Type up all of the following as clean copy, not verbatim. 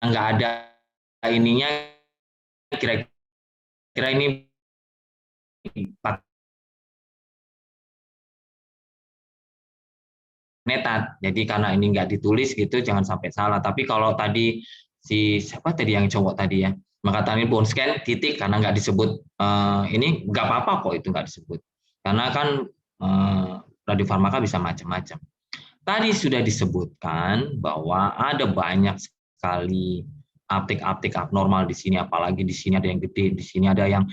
nggak ada ininya, kira-kira ini 4 netat. Jadi karena ini nggak ditulis gitu, jangan sampai salah. Tapi kalau tadi siapa tadi yang cowok tadi ya, mengatakan ini bone scan titik karena nggak disebut, ini nggak apa-apa kok itu nggak disebut. Karena kan radiofarmaka bisa macam-macam. Tadi sudah disebutkan bahwa ada banyak sekali aptik-aptik abnormal di sini, apalagi di sini ada yang gede, di sini ada yang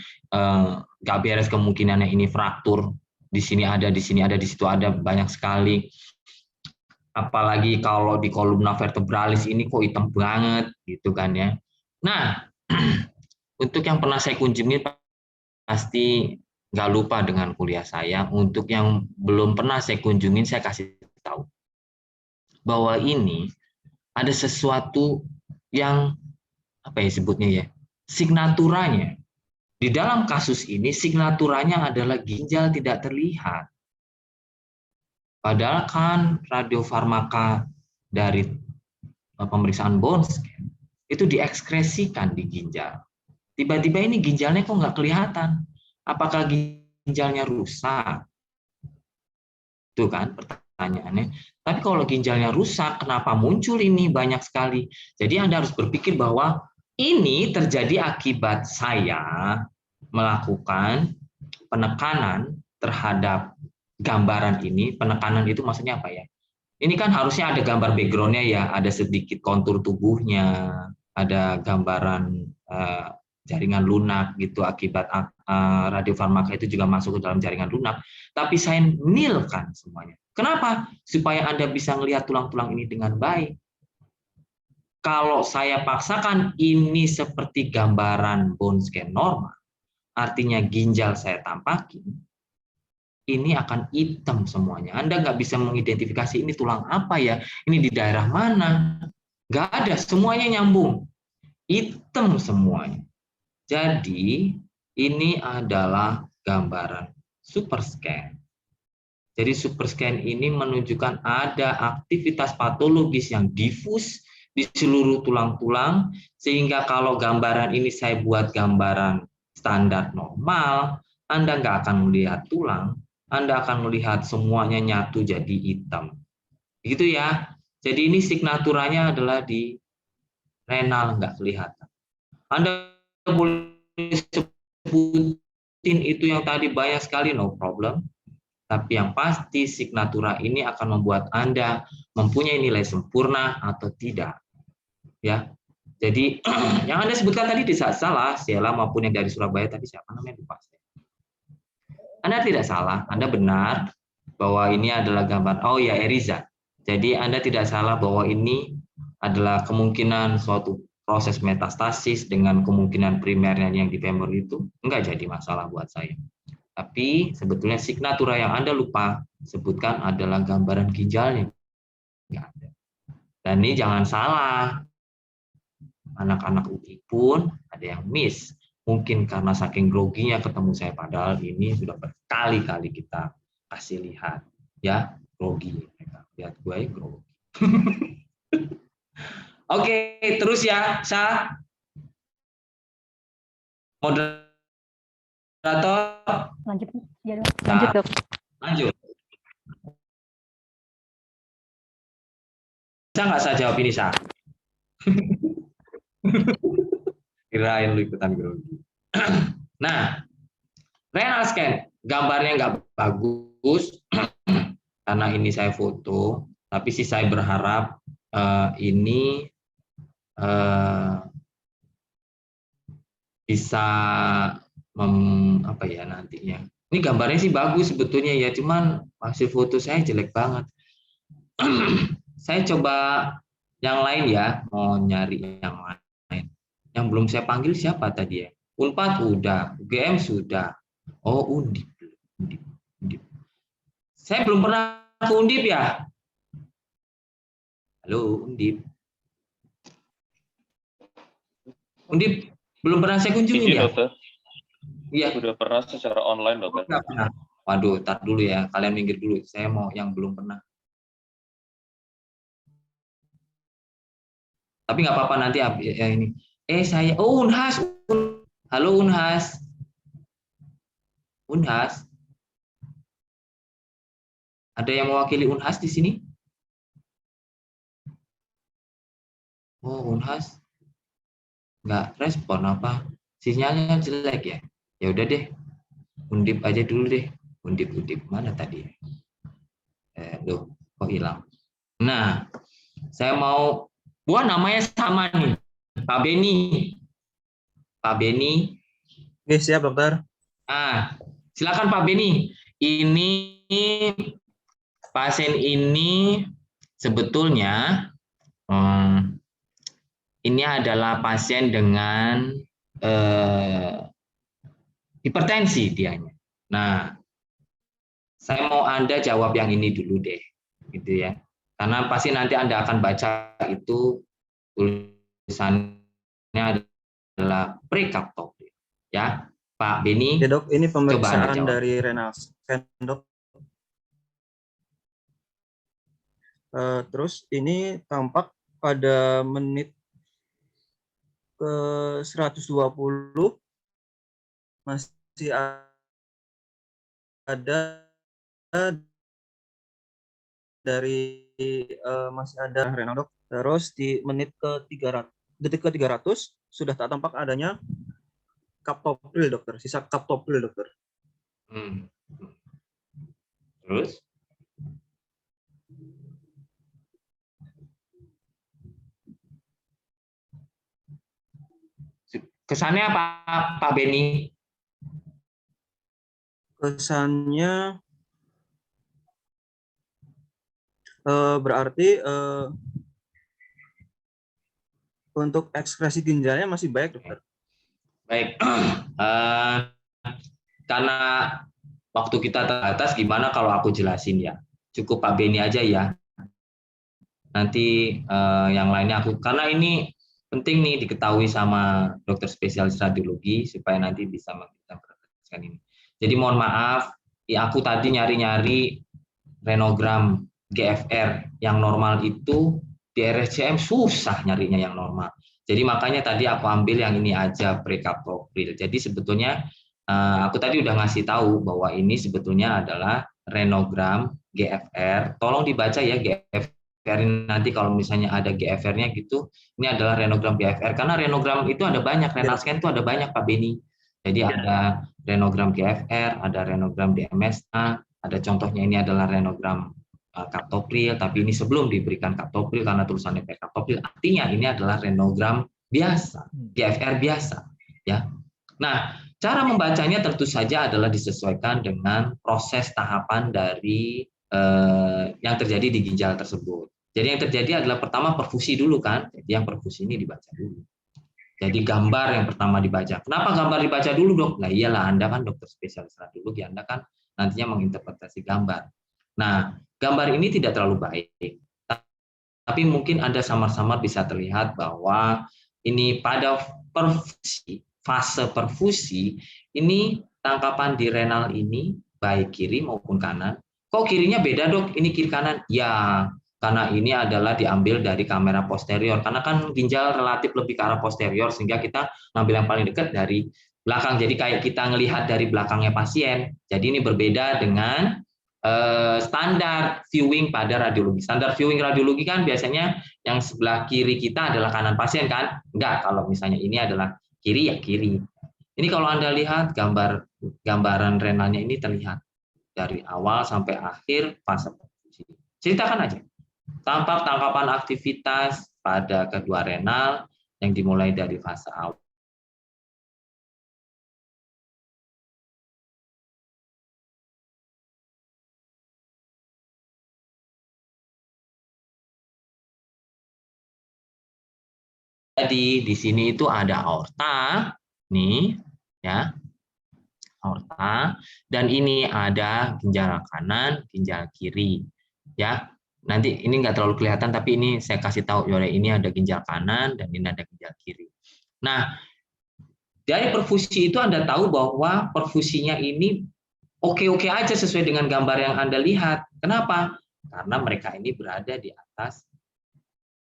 nggak beres kemungkinannya ini fraktur, di sini ada, di sini ada, di situ ada, banyak sekali. Apalagi kalau di kolumna vertebralis ini kok hitam banget gitu kan ya. Nah, untuk yang pernah saya kunjungi pasti nggak lupa dengan kuliah saya. Untuk yang belum pernah saya kunjungin, saya kasih tahu bahwa ini ada sesuatu yang apa ya sebutnya ya, signaturanya. Di dalam kasus ini signaturanya adalah ginjal tidak terlihat. Padahal kan radiofarmaka dari pemeriksaan bone scan itu diekskresikan di ginjal. Tiba-tiba ini ginjalnya kok nggak kelihatan. Apakah ginjalnya rusak? Itu kan pertanyaannya. Tapi kalau ginjalnya rusak, kenapa muncul ini banyak sekali? Jadi Anda harus berpikir bahwa ini terjadi akibat saya melakukan penekanan terhadap gambaran ini. Penekanan itu maksudnya apa ya? Ini kan harusnya ada gambar background-nya ya, ada sedikit kontur tubuhnya, ada gambaran jaringan lunak gitu akibat radiofarmaka itu juga masuk ke dalam jaringan lunak. Tapi saya nilkan semuanya. Kenapa? Supaya Anda bisa melihat tulang-tulang ini dengan baik. Kalau saya paksakan ini seperti gambaran bone scan normal, artinya ginjal saya tampakin, ini akan hitam semuanya. Anda nggak bisa mengidentifikasi ini tulang apa ya, ini di daerah mana. Nggak ada, semuanya nyambung. Hitam semuanya. Jadi, ini adalah gambaran super scan. Jadi super scan ini menunjukkan ada aktivitas patologis yang difus di seluruh tulang-tulang, sehingga kalau gambaran ini saya buat gambaran standar normal, Anda nggak akan melihat tulang, Anda akan melihat semuanya nyatu jadi hitam. Gitu ya. Jadi ini signaturanya adalah di renal nggak kelihatan. Anda boleh sebutin itu yang tadi banyak sekali, no problem. Tapi yang pasti signatura ini akan membuat Anda mempunyai nilai sempurna atau tidak. Ya. Jadi yang Anda sebutkan tadi tidak salah, Sheila maupun yang dari Surabaya tadi siapa namanya lupa. Anda tidak salah, Anda benar bahwa ini adalah gambar, oh ya Eriza. Jadi Anda tidak salah bahwa ini adalah kemungkinan suatu proses metastasis dengan kemungkinan primernya yang di femur itu enggak jadi masalah buat saya. Tapi sebetulnya signatura yang Anda lupa sebutkan adalah gambaran ginjalnya. Enggak ada. Dan ini jangan salah, anak-anak UI pun ada yang miss. Mungkin karena saking groginya ketemu saya, padahal ini sudah berkali-kali kita kasih lihat. Ya, grogi. Lihat gue grogi. Oke, terus ya, Sa. Moderator. Lanjut, lanjut dok. Lanjut. Bisa nggak saya jawab ini, Sa? Kirain lu ikutan grogi. Nah, renal scan. Gambarnya nggak bagus, karena ini saya foto, tapi sih saya berharap ini bisa apa ya nantinya. Ini gambarnya sih bagus sebetulnya ya, cuman hasil foto saya jelek banget. Saya coba yang lain ya, mau nyari yang lain. Yang belum saya panggil siapa tadi ya? Unpad udah, UGM sudah. Oh, Undip. Undip. Saya belum pernah ke Undip ya. Halo, Undip. Undip belum pernah saya kunjungi ya? Dokter. Iya. Sudah pernah secara online, dokter. Enggak pernah. Waduh, tar dulu ya. Kalian minggir dulu. Saya mau yang belum pernah. Tapi nggak apa-apa nanti ya ini. Saya, Unhas. Halo Unhas. Unhas. Ada yang mewakili Unhas di sini? Oh, Unhas nggak respon apa? Sinyalnya jelek ya? Ya udah deh, Undip aja dulu deh. Undip mana tadi? Loh, kok hilang? Nah, saya mau buat namanya sama nih, Pak Beni. Pak Beni. Oke, siap dokter. Silakan Pak Beni. Ini pasien ini sebetulnya ini adalah pasien dengan hipertensi dianya. Nah, saya mau Anda jawab yang ini dulu deh, gitu ya. Karena pasti nanti Anda akan baca itu tulisannya adalah prekaptopril, ya. Pak Beni. Ya dok, ini coba Anda pemeriksaan jawab. dari renal scan dok. Terus ini tampak pada menit ke 120 masih ada masih ada renal dok. Terus di menit ke 300 detik ke 300 sudah tak tampak adanya kaptopril dokter, sisa kaptopril dokter. Terus? Kesannya apa Pak Beni? Kesannya berarti untuk ekskresi ginjalnya masih baik dokter. Baik, karena waktu kita terbatas, gimana kalau aku jelasin ya? Cukup Pak Beni aja ya. Nanti yang lainnya karena ini penting nih diketahui sama dokter spesialis radiologi supaya nanti bisa menginterpretasikan ini. Jadi mohon maaf, ya aku tadi nyari-nyari renogram GFR yang normal itu di RSCM susah nyarinya yang normal. Jadi makanya tadi aku ambil yang ini aja prekaptopril. Jadi sebetulnya aku tadi udah ngasih tahu bahwa ini sebetulnya adalah renogram GFR. Tolong dibaca ya GFR nanti kalau misalnya ada GFR-nya gitu, ini adalah renogram GFR karena renogram itu ada banyak, renal scan itu ada banyak Pak Beni. Jadi ada renogram GFR, ada renogram DMSA, ada contohnya ini adalah renogram kaptopril, tapi ini sebelum diberikan kaptopril karena tulisannya kaptopril, artinya ini adalah renogram biasa, GFR biasa, ya. Nah, cara membacanya tentu saja adalah disesuaikan dengan proses tahapan dari yang terjadi di ginjal tersebut. Jadi yang terjadi adalah pertama perfusi dulu kan, jadi yang perfusi ini dibaca dulu. Jadi gambar yang pertama dibaca. Kenapa gambar dibaca dulu dok? Nah iyalah Anda kan dokter spesialis radiologi, Anda kan nantinya menginterpretasi gambar. Nah, gambar ini tidak terlalu baik, tapi mungkin Anda samar-samar bisa terlihat bahwa ini pada perfusi, fase perfusi, ini tangkapan di renal ini baik kiri maupun kanan. Kok kirinya beda dok? Ini kiri kanan? Ya, karena ini adalah diambil dari kamera posterior. Karena kan ginjal relatif lebih ke arah posterior, sehingga kita ngambil yang paling dekat dari belakang. Jadi kayak kita ngelihat dari belakangnya pasien. Jadi ini berbeda dengan standar viewing pada radiologi. Standar viewing radiologi kan biasanya yang sebelah kiri kita adalah kanan pasien kan? Enggak, kalau misalnya ini adalah kiri ya kiri. Ini kalau Anda lihat gambaran renalnya ini terlihat dari awal sampai akhir fase perfusi. Ceritakan aja. Tampak tangkapan aktivitas pada kedua renal yang dimulai dari fase awal. Jadi di sini itu ada aorta, nih ya, aorta, dan ini ada ginjal kanan, ginjal kiri, ya. Nanti ini nggak terlalu kelihatan, tapi ini saya kasih tahu, ya ini ada ginjal kanan dan ini ada ginjal kiri. Nah, dari perfusi itu Anda tahu bahwa perfusinya ini oke-oke aja sesuai dengan gambar yang Anda lihat. Kenapa? Karena mereka ini berada di atas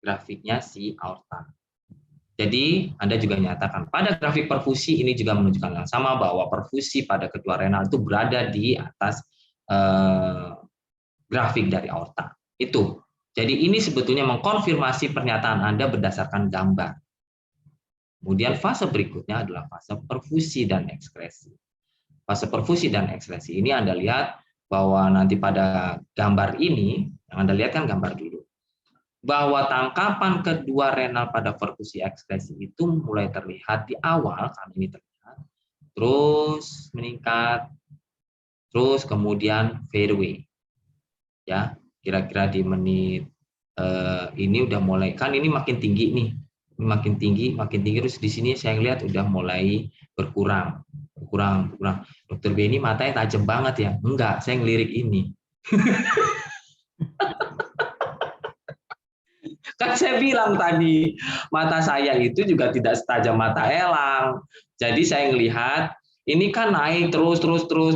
grafiknya si aorta. Jadi Anda juga nyatakan pada grafik perfusi ini juga menunjukkan yang sama bahwa perfusi pada kedua renal itu berada di atas grafik dari aorta. Itu. Jadi ini sebetulnya mengkonfirmasi pernyataan Anda berdasarkan gambar. Kemudian fase berikutnya adalah fase perfusi dan ekskresi. Fase perfusi dan ekskresi ini Anda lihat bahwa nanti pada gambar ini, yang Anda lihat kan gambar dulu, bahwa tangkapan kedua renal pada perfusi ekskresi itu mulai terlihat di awal, karena ini terlihat, terus meningkat, terus kemudian fade away. Ya, kira-kira di menit ini udah mulai, kan ini makin tinggi nih, makin tinggi, terus di sini saya lihat udah mulai berkurang. Dokter B ini matanya tajam banget ya? Enggak, saya ngelirik ini. Kan saya bilang tadi, mata saya itu juga tidak setajam mata elang. Jadi saya ngelihat, ini kan naik terus,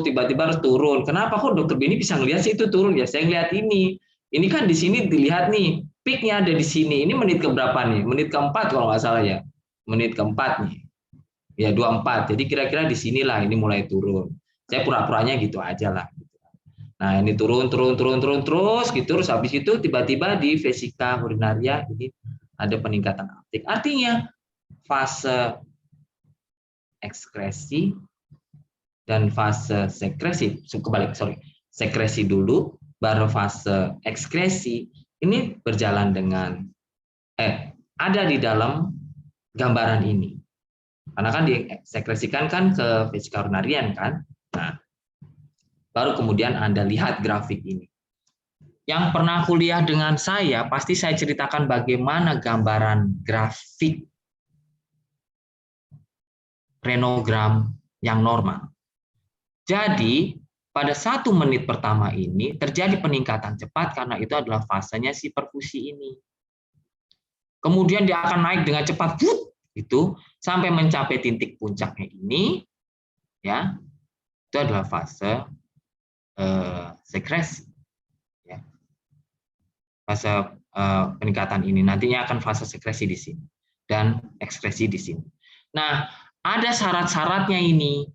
tiba-tiba harus turun. Kenapa kok dokter Beni bisa ngelihat sih itu turun? Ya saya ngelihat ini. Ini kan di sini dilihat nih, peak-nya ada di sini. Ini menit keberapa nih? Menit keempat kalau nggak salah ya. Menit keempat nih. Ya 24. Jadi kira-kira di sinilah ini mulai turun. Saya pura-puranya gitu aja lah. Nah, ini turun terus gitu, terus habis itu tiba-tiba di vesika urinaria ini ada peningkatan aptik. Artinya fase ekskresi dan fase sekresi, sekresi dulu baru fase ekskresi ini berjalan dengan ada di dalam gambaran ini. Karena kan disekresikan kan ke vesika urinarian kan. Nah, baru kemudian Anda lihat grafik ini. Yang pernah kuliah dengan saya, pasti saya ceritakan bagaimana gambaran grafik renogram yang normal. Jadi, pada 1 menit pertama ini terjadi peningkatan cepat karena itu adalah fasenya si perfusi ini. Kemudian dia akan naik dengan cepat, itu sampai mencapai titik puncaknya ini, ya, itu adalah fase sekresi. Ya. Fase peningkatan ini nantinya akan fase sekresi di sini dan ekskresi di sini. Nah, ada syarat-syaratnya ini.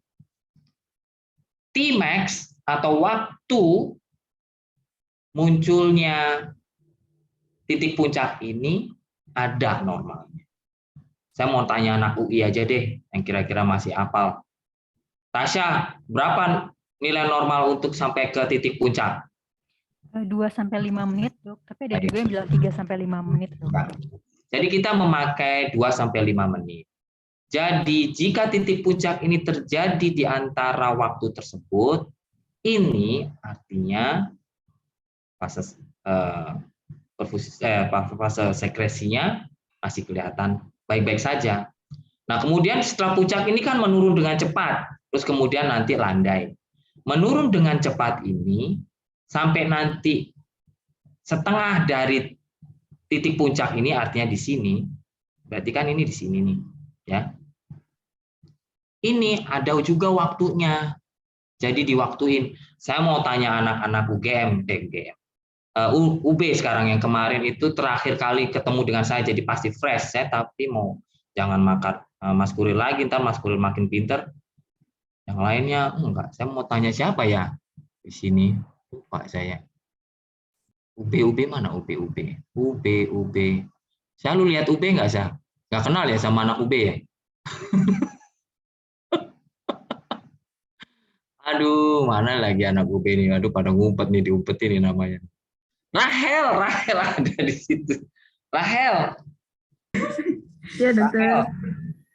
Tmax atau waktu munculnya titik puncak ini ada normalnya. Saya mau tanya anak UI aja deh yang kira-kira masih hafal. Tasya, berapa nilai normal untuk sampai ke titik puncak? 2-5 menit, Dok. Tapi ada juga yang bilang 3-5 menit, Dok. Jadi kita memakai 2-5 menit. Jadi jika titik puncak ini terjadi di antara waktu tersebut, ini artinya fase fase sekresinya masih kelihatan baik-baik saja. Nah, kemudian setelah puncak ini kan menurun dengan cepat, terus kemudian nanti landai. Menurun dengan cepat ini sampai nanti setengah dari titik puncak ini artinya di sini, berarti kan ini di sini nih, ya. Ini ada juga waktunya. Jadi diwaktuin. Saya mau tanya anak-anak UGM, UB sekarang yang kemarin itu terakhir kali ketemu dengan saya jadi pasti fresh. Saya tapi mau jangan makan Mas Kuril lagi, ntar Mas Kuril makin pinter. Yang lainnya enggak. Saya mau tanya siapa ya di sini? Lupa saya. UB mana UB? Saya lu lihat UB nggak sih? Nggak kenal ya sama anak UB ya? Aduh, mana lagi anak UB nih? Aduh, pada ngumpet nih, diumpetin nih namanya. Rahel ada di situ. Rahel. Ya, dokter.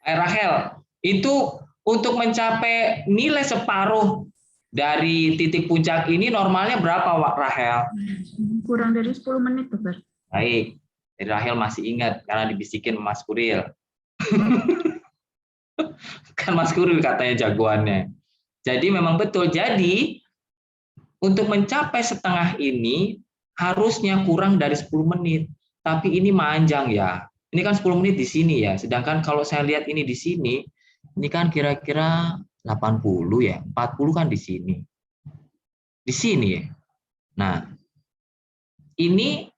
Rahel, itu untuk mencapai nilai separuh dari titik puncak ini normalnya berapa, Rahel? Kurang dari 10 menit, dokter. Baik, jadi Rahel masih ingat karena dibisikin Mas Kuril. Kan Mas Kuril katanya jagoannya. Jadi memang betul. Jadi untuk mencapai setengah ini harusnya kurang dari 10 menit. Tapi ini manjang ya. Ini kan 10 menit di sini ya. Sedangkan kalau saya lihat ini di sini, ini kan kira-kira 80 ya. 40 kan di sini. Di sini ya. Nah, ini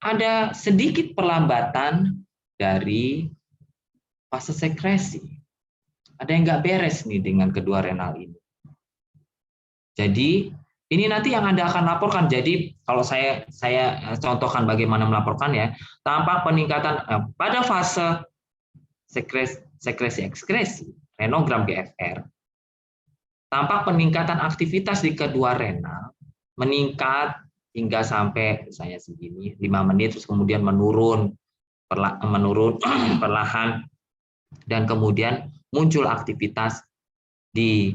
ada sedikit perlambatan dari fase sekresi. Ada yang nggak beres nih dengan kedua renal ini. Jadi ini nanti yang Anda akan laporkan. Jadi kalau saya contohkan bagaimana melaporkan ya, tampak peningkatan pada fase sekresi ekskresi, renogram GFR, tampak peningkatan aktivitas di kedua renal meningkat hingga sampai misalnya segini 5 menit, terus kemudian menurun perlahan, dan kemudian muncul aktivitas di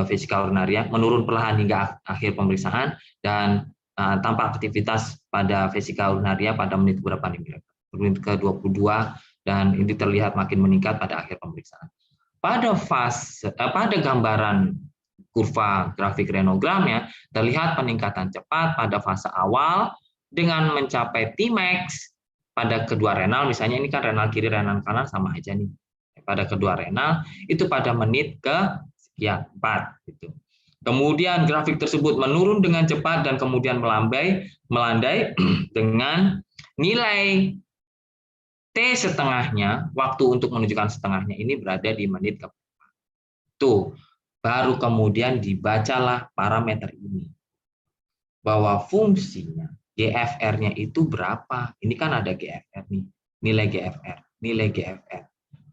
vesika urinaria, menurun perlahan hingga akhir pemeriksaan, dan tampak aktivitas pada vesika urinaria pada menit berapa nih? Menit ke-22, dan ini terlihat makin meningkat pada akhir pemeriksaan. Pada gambaran kurva grafik renogramnya terlihat peningkatan cepat pada fase awal dengan mencapai Tmax pada kedua renal, misalnya ini kan renal kiri, renal kanan sama aja nih. Pada kedua renal itu pada menit ke 4 gitu. Kemudian grafik tersebut menurun dengan cepat dan kemudian melandai dengan nilai T setengahnya, waktu untuk menunjukkan setengahnya ini berada di menit ke 4. Tuh, baru kemudian dibacalah parameter ini. Bahwa fungsinya, GFR-nya itu berapa? Ini kan ada GFR nih, nilai GFR,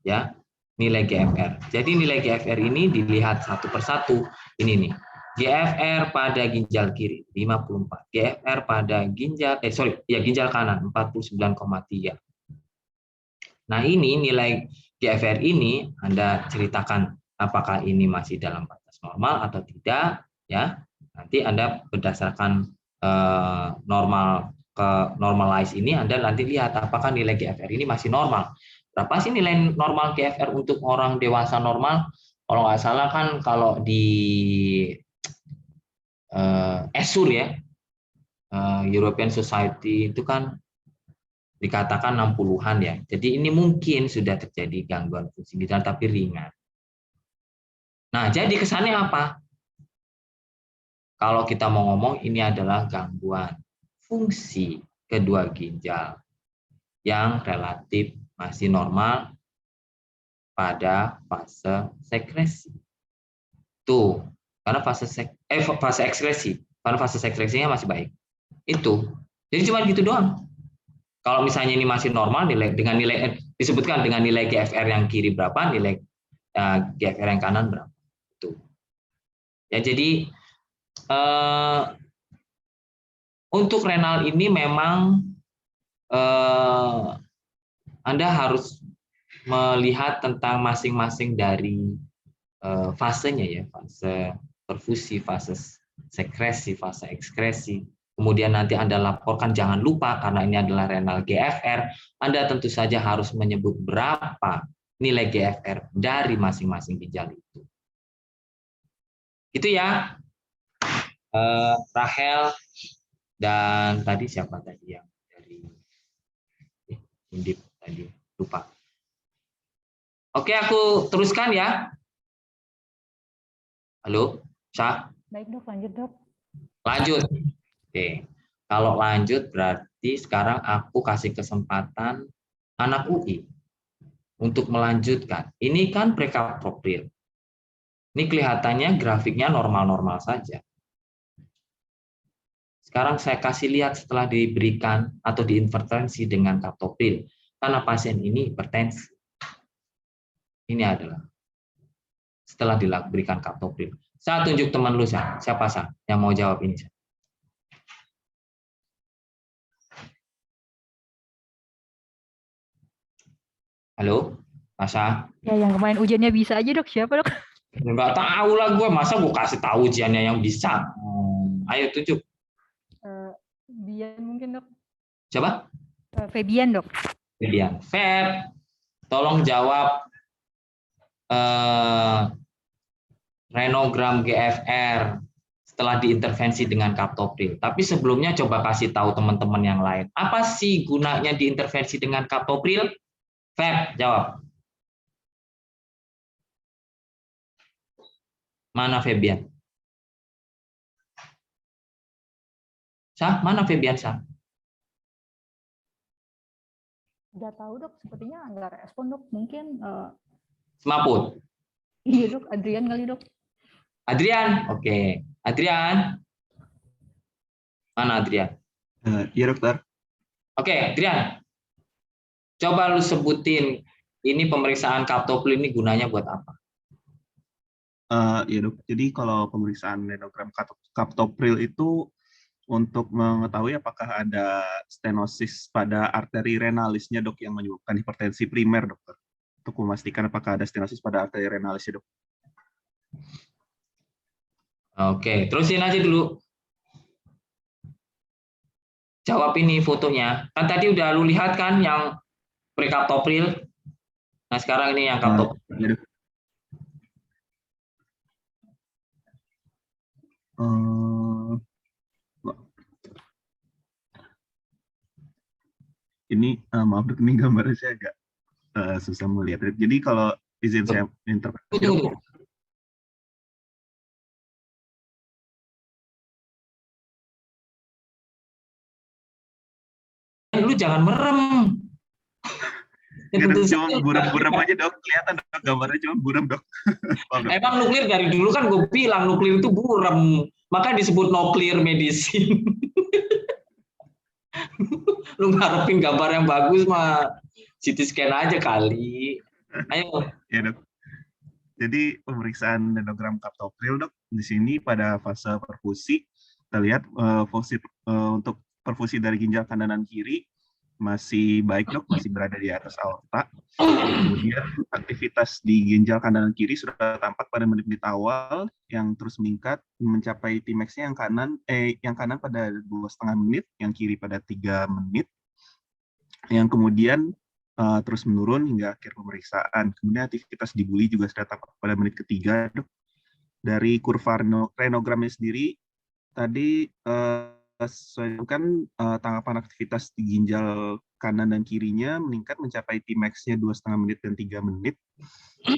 ya, nilai GFR. Jadi nilai GFR ini dilihat satu persatu. Ini nih, GFR pada ginjal kiri 54, GFR pada ginjal ginjal kanan 49,3. Nah, ini nilai GFR ini Anda ceritakan apakah ini masih dalam batas normal atau tidak, ya. Nanti Anda berdasarkan normalize ini, Anda nanti lihat apakah nilai GFR ini masih normal. Berapa sih nilai normal GFR untuk orang dewasa normal? Kalau nggak salah kan kalau di ESUR ya, European Society itu kan dikatakan 60-an ya. Jadi ini mungkin sudah terjadi gangguan fungsi ginjal tapi ringan. Nah, jadi kesannya apa? Kalau kita mau ngomong ini adalah gangguan fungsi kedua ginjal yang relatif masih normal pada fase sekresi. Tuh, karena fase ekskresi, karena fase sekresinya masih baik. Itu. Jadi cuma gitu doang. Kalau misalnya ini masih normal, disebutkan dengan nilai GFR yang kiri berapa, nilai GFR yang kanan berapa. Itu. Ya, jadi untuk renal ini memang Anda harus melihat tentang masing-masing dari fasenya ya, fase perfusi, fase sekresi, fase ekskresi. Kemudian nanti Anda laporkan, jangan lupa karena ini adalah renal GFR, Anda tentu saja harus menyebut berapa nilai GFR dari masing-masing ginjal itu. Itu ya, Rahel dan tadi siapa tadi yang dari Indip tadi, lupa. Oke, aku teruskan ya. Halo, Syah? Baik dok, lanjut dok. Lanjut. Oke, kalau lanjut berarti sekarang aku kasih kesempatan anak UI untuk melanjutkan. Ini kan prekaptopril. Ini kelihatannya grafiknya normal-normal saja. Sekarang saya kasih lihat setelah diberikan atau diintervensi dengan kaptopril. Karena pasien ini hipertensi. Ini adalah setelah diberikan kaptopril. Saya tunjuk teman lu, siapa yang mau jawab ini? Halo, Masa? Ya, yang kemarin ujiannya bisa aja dok, siapa dok? Enggak tahu lah gue, masa gue kasih tahu ujiannya yang bisa. Ayo tunjuk. Bian mungkin dok. Coba? Febian dok. Febian. Feb, tolong jawab renogram GFR setelah diintervensi dengan kaptopril. Tapi sebelumnya coba kasih tahu teman-teman yang lain. Apa sih gunanya diintervensi dengan kaptopril? Feb, jawab. Mana Febian? Mana Febian? Udah tahu dok, sepertinya nggak respon dok. Mungkin Semaput. iya dok, Adrian kali dok. Adrian, oke. Adrian, mana Adrian? Iya dokter. Oke, Adrian. Coba lu sebutin ini pemeriksaan kaptopril ini gunanya buat apa? Ya dok, jadi kalau pemeriksaan renogram kaptopril itu untuk mengetahui apakah ada stenosis pada arteri renalisnya dok yang menyebabkan hipertensi primer dokter. Untuk memastikan apakah ada stenosis pada arteri renalisnya dok. Oke, terusin aja dulu. Jawab ini fotonya. Kan tadi udah lu lihat kan yang prekaptopril. Nah, sekarang ini yang kaptopril. Ya, dok. Ini maaf dok, ini gambarnya saya agak susah melihat. Jadi kalau izin saya interpretasi dok. Lu jangan merem. Ya, dok, cuma buram-buram aja dok, kelihatan dok, gambarnya cuma buram dok. Emang nuklir dari dulu kan gue bilang nuklir itu buram, makanya disebut nuklir medicine. Lu ngarepin gambar yang bagus mah CT scan aja kali. Ayo. Ya dok. Jadi pemeriksaan renogram kaptopril dok, di sini pada fase perfusi kita lihat fungsi untuk perfusi dari ginjal kanan dan kiri masih baik dok, masih berada di atas aorta. Kemudian aktivitas di ginjal kanan dan kiri sudah tampak pada menit-menit awal yang terus meningkat mencapai Tmax-nya yang kanan pada 2,5 menit, yang kiri pada 3 menit. Yang kemudian terus menurun hingga akhir pemeriksaan. Kemudian aktivitas di buli juga sudah tampak pada menit ketiga dok. Dari kurva renogramnya sendiri tadi sesuaikan tanggapan aktivitas di ginjal kanan dan kirinya meningkat mencapai Tmax-nya 2,5 menit dan 3 menit.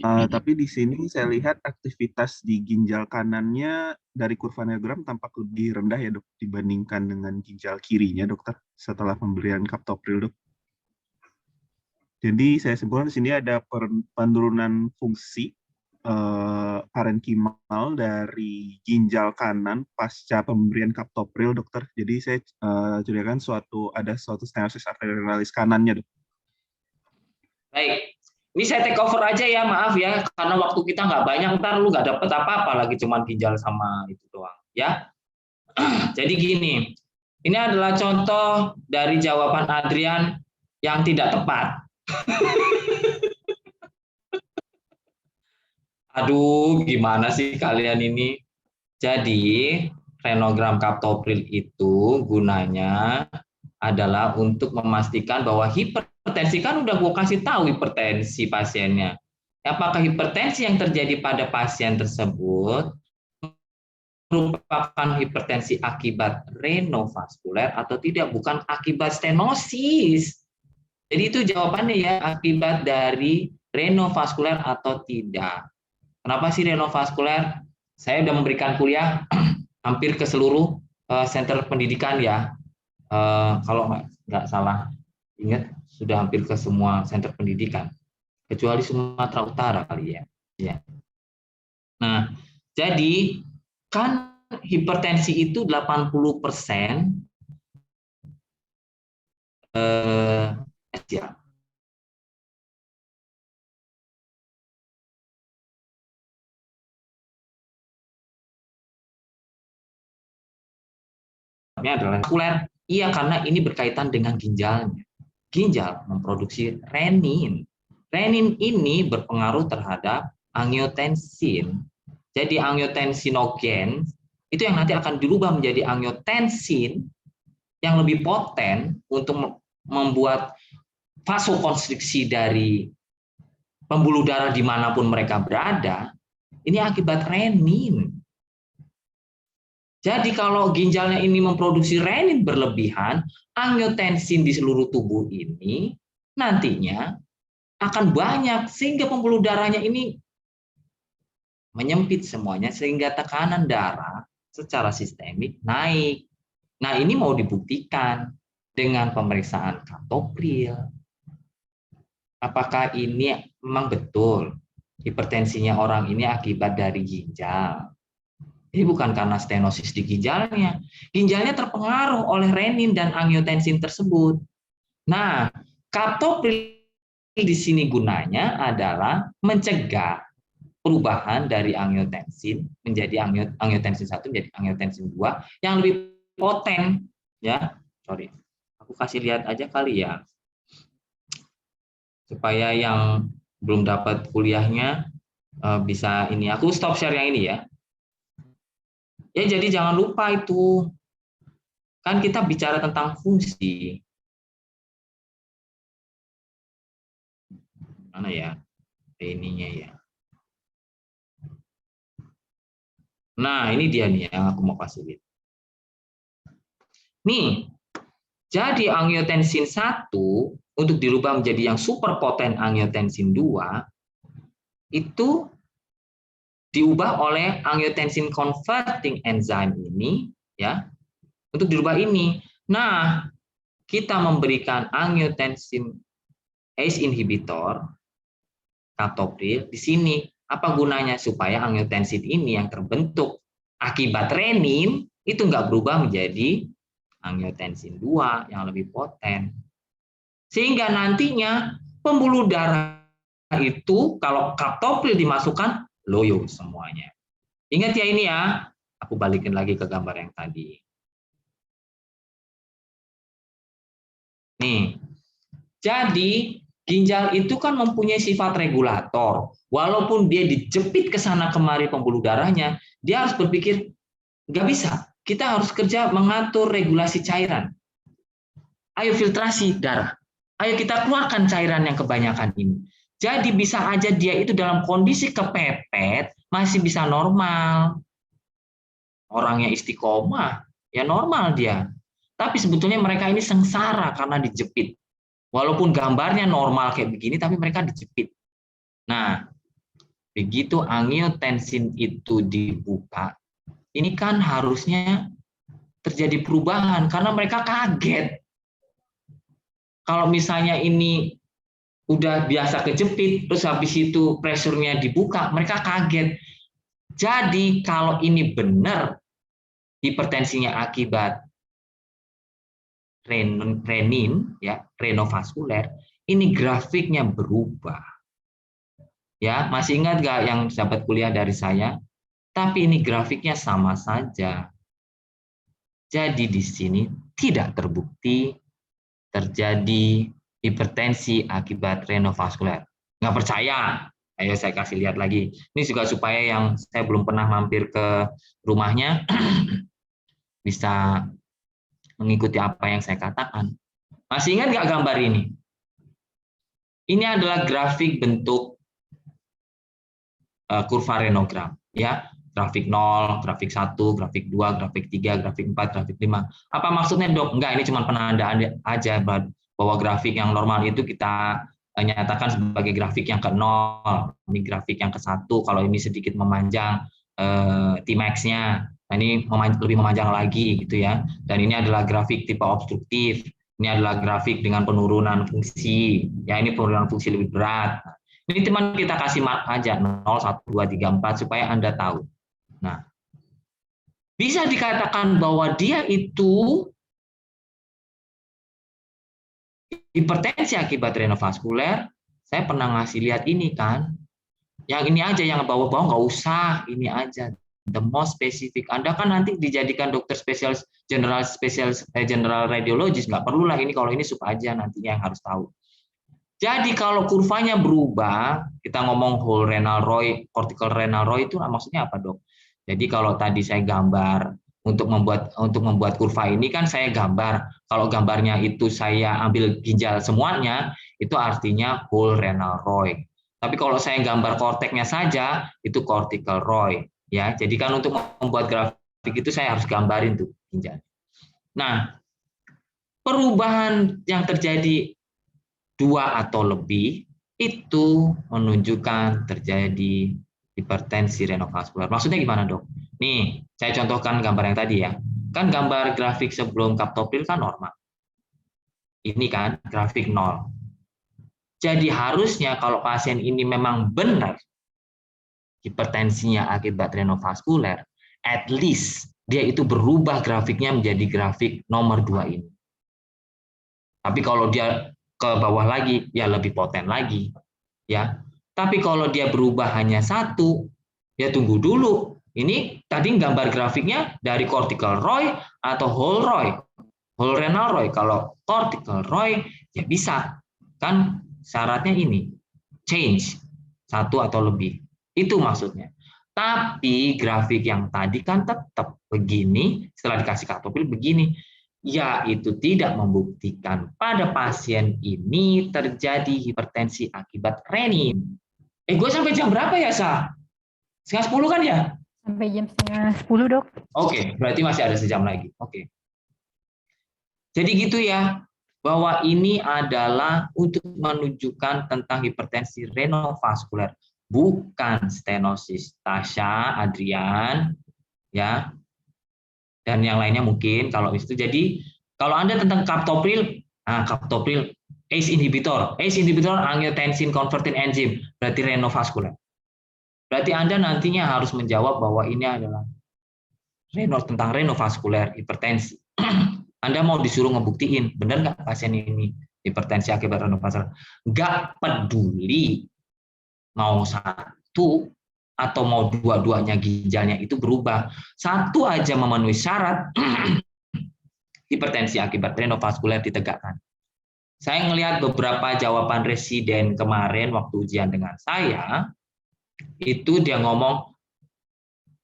Tapi di sini saya lihat aktivitas di ginjal kanannya dari kurva renogram tampak lebih rendah ya dok dibandingkan dengan ginjal kirinya dokter setelah pemberian kaptopril dok. Jadi saya simpulkan di sini ada penurunan fungsi parenkimal dari ginjal kanan pasca pemberian kaptopril dokter. Jadi saya curigakan ada suatu stenosis arteriorenalis kanannya dok. Baik, ini saya take over aja ya, maaf ya, karena waktu kita nggak banyak, ntar lu nggak dapet apa-apa lagi, cuman ginjal sama itu doang, ya. Jadi gini, ini adalah contoh dari jawaban Adrian yang tidak tepat. Aduh, gimana sih kalian ini? Jadi, renogram kaptopril itu gunanya adalah untuk memastikan bahwa hipertensi, kan udah gue kasih tahu hipertensi pasiennya. Apakah hipertensi yang terjadi pada pasien tersebut merupakan hipertensi akibat renovaskuler atau tidak, bukan akibat stenosis. Jadi itu jawabannya ya, akibat dari renovaskuler atau tidak. Kenapa sih renovaskuler? Saya sudah memberikan kuliah hampir ke seluruh center pendidikan ya. Kalau nggak salah ingat, sudah hampir ke semua center pendidikan. Kecuali Sumatera Utara kali ya. Ya. Nah, jadi kan hipertensi itu 80% ya. Adalah vaskuler. Iya, karena ini berkaitan dengan ginjalnya. Ginjal memproduksi renin. Renin ini berpengaruh terhadap angiotensin. Jadi angiotensinogen itu yang nanti akan dirubah menjadi angiotensin yang lebih poten untuk membuat vasokonstriksi dari pembuluh darah dimanapun mereka berada. Ini akibat renin. Jadi kalau ginjalnya ini memproduksi renin berlebihan, angiotensin di seluruh tubuh ini nantinya akan banyak sehingga pembuluh darahnya ini menyempit semuanya sehingga tekanan darah secara sistemik naik. Nah, ini mau dibuktikan dengan pemeriksaan kaptopril. apakah ini memang betul hipertensinya orang ini akibat dari ginjal. Ini bukan karena stenosis di ginjalnya. Ginjalnya terpengaruh oleh renin dan angiotensin tersebut. Nah, captopril di sini gunanya adalah mencegah perubahan dari angiotensin menjadi angiotensin 1 menjadi angiotensin 2 yang lebih poten, ya. Sorry. Aku kasih lihat aja kali ya. Supaya yang belum dapat kuliahnya bisa ini. Aku stop share yang ini ya. Ya, jadi jangan lupa itu. Kan kita bicara tentang fungsi. Mana ya? Ininya ya. Nah, ini dia nih yang aku mau kasih lihat. Nih, jadi angiotensin 1 untuk dirubah menjadi yang superpoten angiotensin 2 itu diubah oleh angiotensin converting enzyme ini, ya, untuk dirubah ini. Nah, kita memberikan angiotensin ACE inhibitor, captopril, di sini. Apa gunanya? Supaya angiotensin ini yang terbentuk akibat renin, itu nggak berubah menjadi angiotensin 2 yang lebih poten. Sehingga nantinya pembuluh darah itu, kalau captopril dimasukkan, loyo semuanya. Ingat ya ini ya, aku balikin lagi ke gambar yang tadi. Nih, jadi ginjal itu kan mempunyai sifat regulator. Walaupun dia dijepit ke sana kemari pembuluh darahnya, dia harus berpikir, nggak bisa, kita harus kerja mengatur regulasi cairan. Ayo filtrasi darah, ayo kita keluarkan cairan yang kebanyakan ini. Jadi bisa aja dia itu dalam kondisi kepepet masih bisa normal. Orangnya istiqomah, ya normal dia. Tapi sebetulnya mereka ini sengsara karena dijepit. Walaupun gambarnya normal kayak begini, tapi mereka dijepit. Nah, begitu angiotensin itu dibuka, ini kan harusnya terjadi perubahan karena mereka kaget. Kalau misalnya ini udah biasa kejepit, terus habis itu pressure-nya dibuka, mereka kaget. Jadi kalau ini benar hipertensinya akibat renin, ya, renovaskuler, ini grafiknya berubah. Ya, masih ingat nggak yang sahabat kuliah dari saya? Tapi ini grafiknya sama saja. Jadi di sini tidak terbukti terjadi hipertensi akibat renovaskuler. Nggak percaya? Ayo saya kasih lihat lagi. Ini juga supaya yang saya belum pernah mampir ke rumahnya bisa mengikuti apa yang saya katakan. Masih ingat nggak gambar ini? Ini adalah grafik bentuk kurva renogram, ya. Grafik 0, grafik 1, grafik 2, grafik 3, grafik 4, grafik 5. Apa maksudnya, Dok? Enggak, ini cuma penandaan aja bahwa grafik yang normal itu kita nyatakan sebagai grafik yang ke 0. Ini grafik yang ke 1, kalau ini sedikit memanjang Tmax-nya. Nah, ini lebih memanjang lagi gitu ya. Dan ini adalah grafik tipe obstruktif. Ini adalah grafik dengan penurunan fungsi. Ya, ini penurunan fungsi lebih berat. Ini teman kita kasih mark aja 0, 1, 2, 3, 4 supaya Anda tahu. Nah, bisa dikatakan bahwa dia itu hipertensi akibat renovaskuler. Saya pernah ngasih lihat ini kan. Yang ini aja, yang bawah-bawah nggak usah, ini aja. The most specific. Anda kan nanti dijadikan dokter spesialis, general radiologis, nggak perlu lah ini, kalau ini sup aja nantinya yang harus tahu. Jadi kalau kurvanya berubah, kita ngomong whole renal ROI, cortical renal ROI itu maksudnya apa, Dok? Jadi kalau tadi saya gambar untuk membuat kurva ini kan saya gambar. Kalau gambarnya itu saya ambil ginjal semuanya, itu artinya whole renal ROI. Tapi kalau saya gambar korteknya saja, itu cortical ROI. Ya, jadi kan untuk membuat grafik itu saya harus gambarin tuh ginjal. Nah, perubahan yang terjadi 2 atau lebih itu menunjukkan terjadi hipertensi renovaskuler. Maksudnya gimana, Dok? Nih, saya contohkan gambar yang tadi ya. Kan gambar grafik sebelum captopril kan normal. Ini kan grafik 0. Jadi harusnya kalau pasien ini memang benar hipertensinya akibat renovaskuler, at least dia itu berubah grafiknya menjadi grafik nomor 2 ini. Tapi kalau dia ke bawah lagi, ya lebih poten lagi. Ya. Tapi kalau dia berubah hanya 1, ya tunggu dulu. Ini tadi gambar grafiknya dari cortical ROI atau whole ROI. Whole renal ROI. Kalau cortical ROI, ya bisa. Kan syaratnya ini, change 1 atau lebih. Itu maksudnya. Tapi grafik yang tadi kan tetap begini, setelah dikasih kaptopil begini, yaitu tidak membuktikan pada pasien ini terjadi hipertensi akibat renin. Gue sampai jam berapa ya, Sa? 9:30 kan ya? Sampai jam 9:30, Dok. Oke, berarti masih ada sejam lagi. Oke. Jadi gitu ya, bahwa ini adalah untuk menunjukkan tentang hipertensi renovaskuler, bukan stenosis. Tasya, Adrian, ya, dan yang lainnya mungkin kalau itu. Jadi kalau Anda tentang kaptopril, kaptopril ACE inhibitor angiotensin converting enzyme, berarti renovaskuler. Berarti Anda nantinya harus menjawab bahwa ini adalah tentang renovaskuler hipertensi. Anda mau disuruh ngebuktiin, benar nggak pasien ini hipertensi akibat renovaskuler? Nggak peduli mau 1 atau mau dua-duanya ginjalnya itu berubah. 1 aja memenuhi syarat, hipertensi akibat renovaskuler ditegakkan. Saya ngelihat beberapa jawaban residen kemarin waktu ujian dengan saya, itu dia ngomong,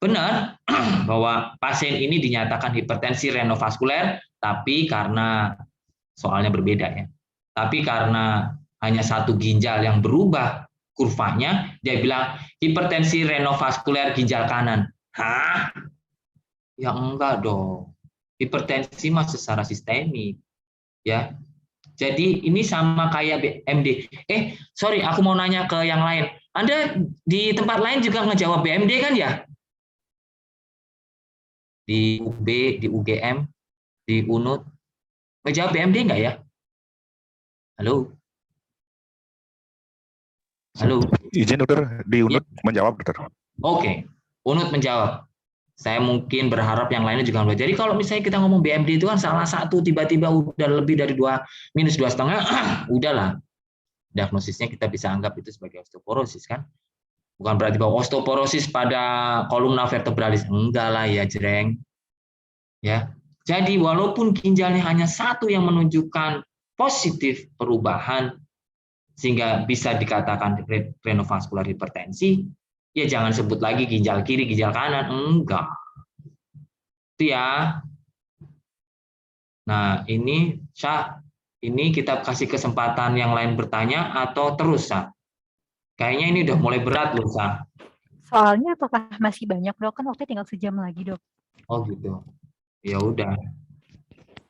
benar bahwa pasien ini dinyatakan hipertensi renovaskuler, tapi karena soalnya berbeda ya. Tapi karena hanya 1 ginjal yang berubah kurvanya, dia bilang hipertensi renovaskuler ginjal kanan. Hah? Ya enggak dong. Hipertensi masih secara sistemik. Ya. Jadi ini sama kayak BMD. Sorry, aku mau nanya ke yang lain. Anda di tempat lain juga ngejawab BMD kan ya? Di UB, di UGM, di UNUT. Ngejawab BMD enggak ya? Halo? Halo? Izin dokter, di UNUT menjawab dokter. Oke, UNUT menjawab. Saya mungkin berharap yang lainnya juga menjawab. Jadi kalau misalnya kita ngomong BMD itu kan salah satu tiba-tiba udah lebih dari 2 -2,5, udahlah. Diagnosisnya kita bisa anggap itu sebagai osteoporosis kan. Bukan berarti bahwa osteoporosis pada kolumna vertebralis. Enggak lah ya, jreng. Ya. Jadi walaupun ginjalnya hanya 1 yang menunjukkan positif perubahan sehingga bisa dikatakan renovaskular hipertensi, ya jangan sebut lagi ginjal kiri, ginjal kanan. Enggak. Itu ya. Nah, ini Syah, ini kita kasih kesempatan yang lain bertanya atau terus, Syah? Kayaknya ini udah mulai berat loh, Syah. Soalnya apakah masih banyak, Dok? Kan waktunya tinggal sejam lagi, Dok. Oh gitu. Ya udah.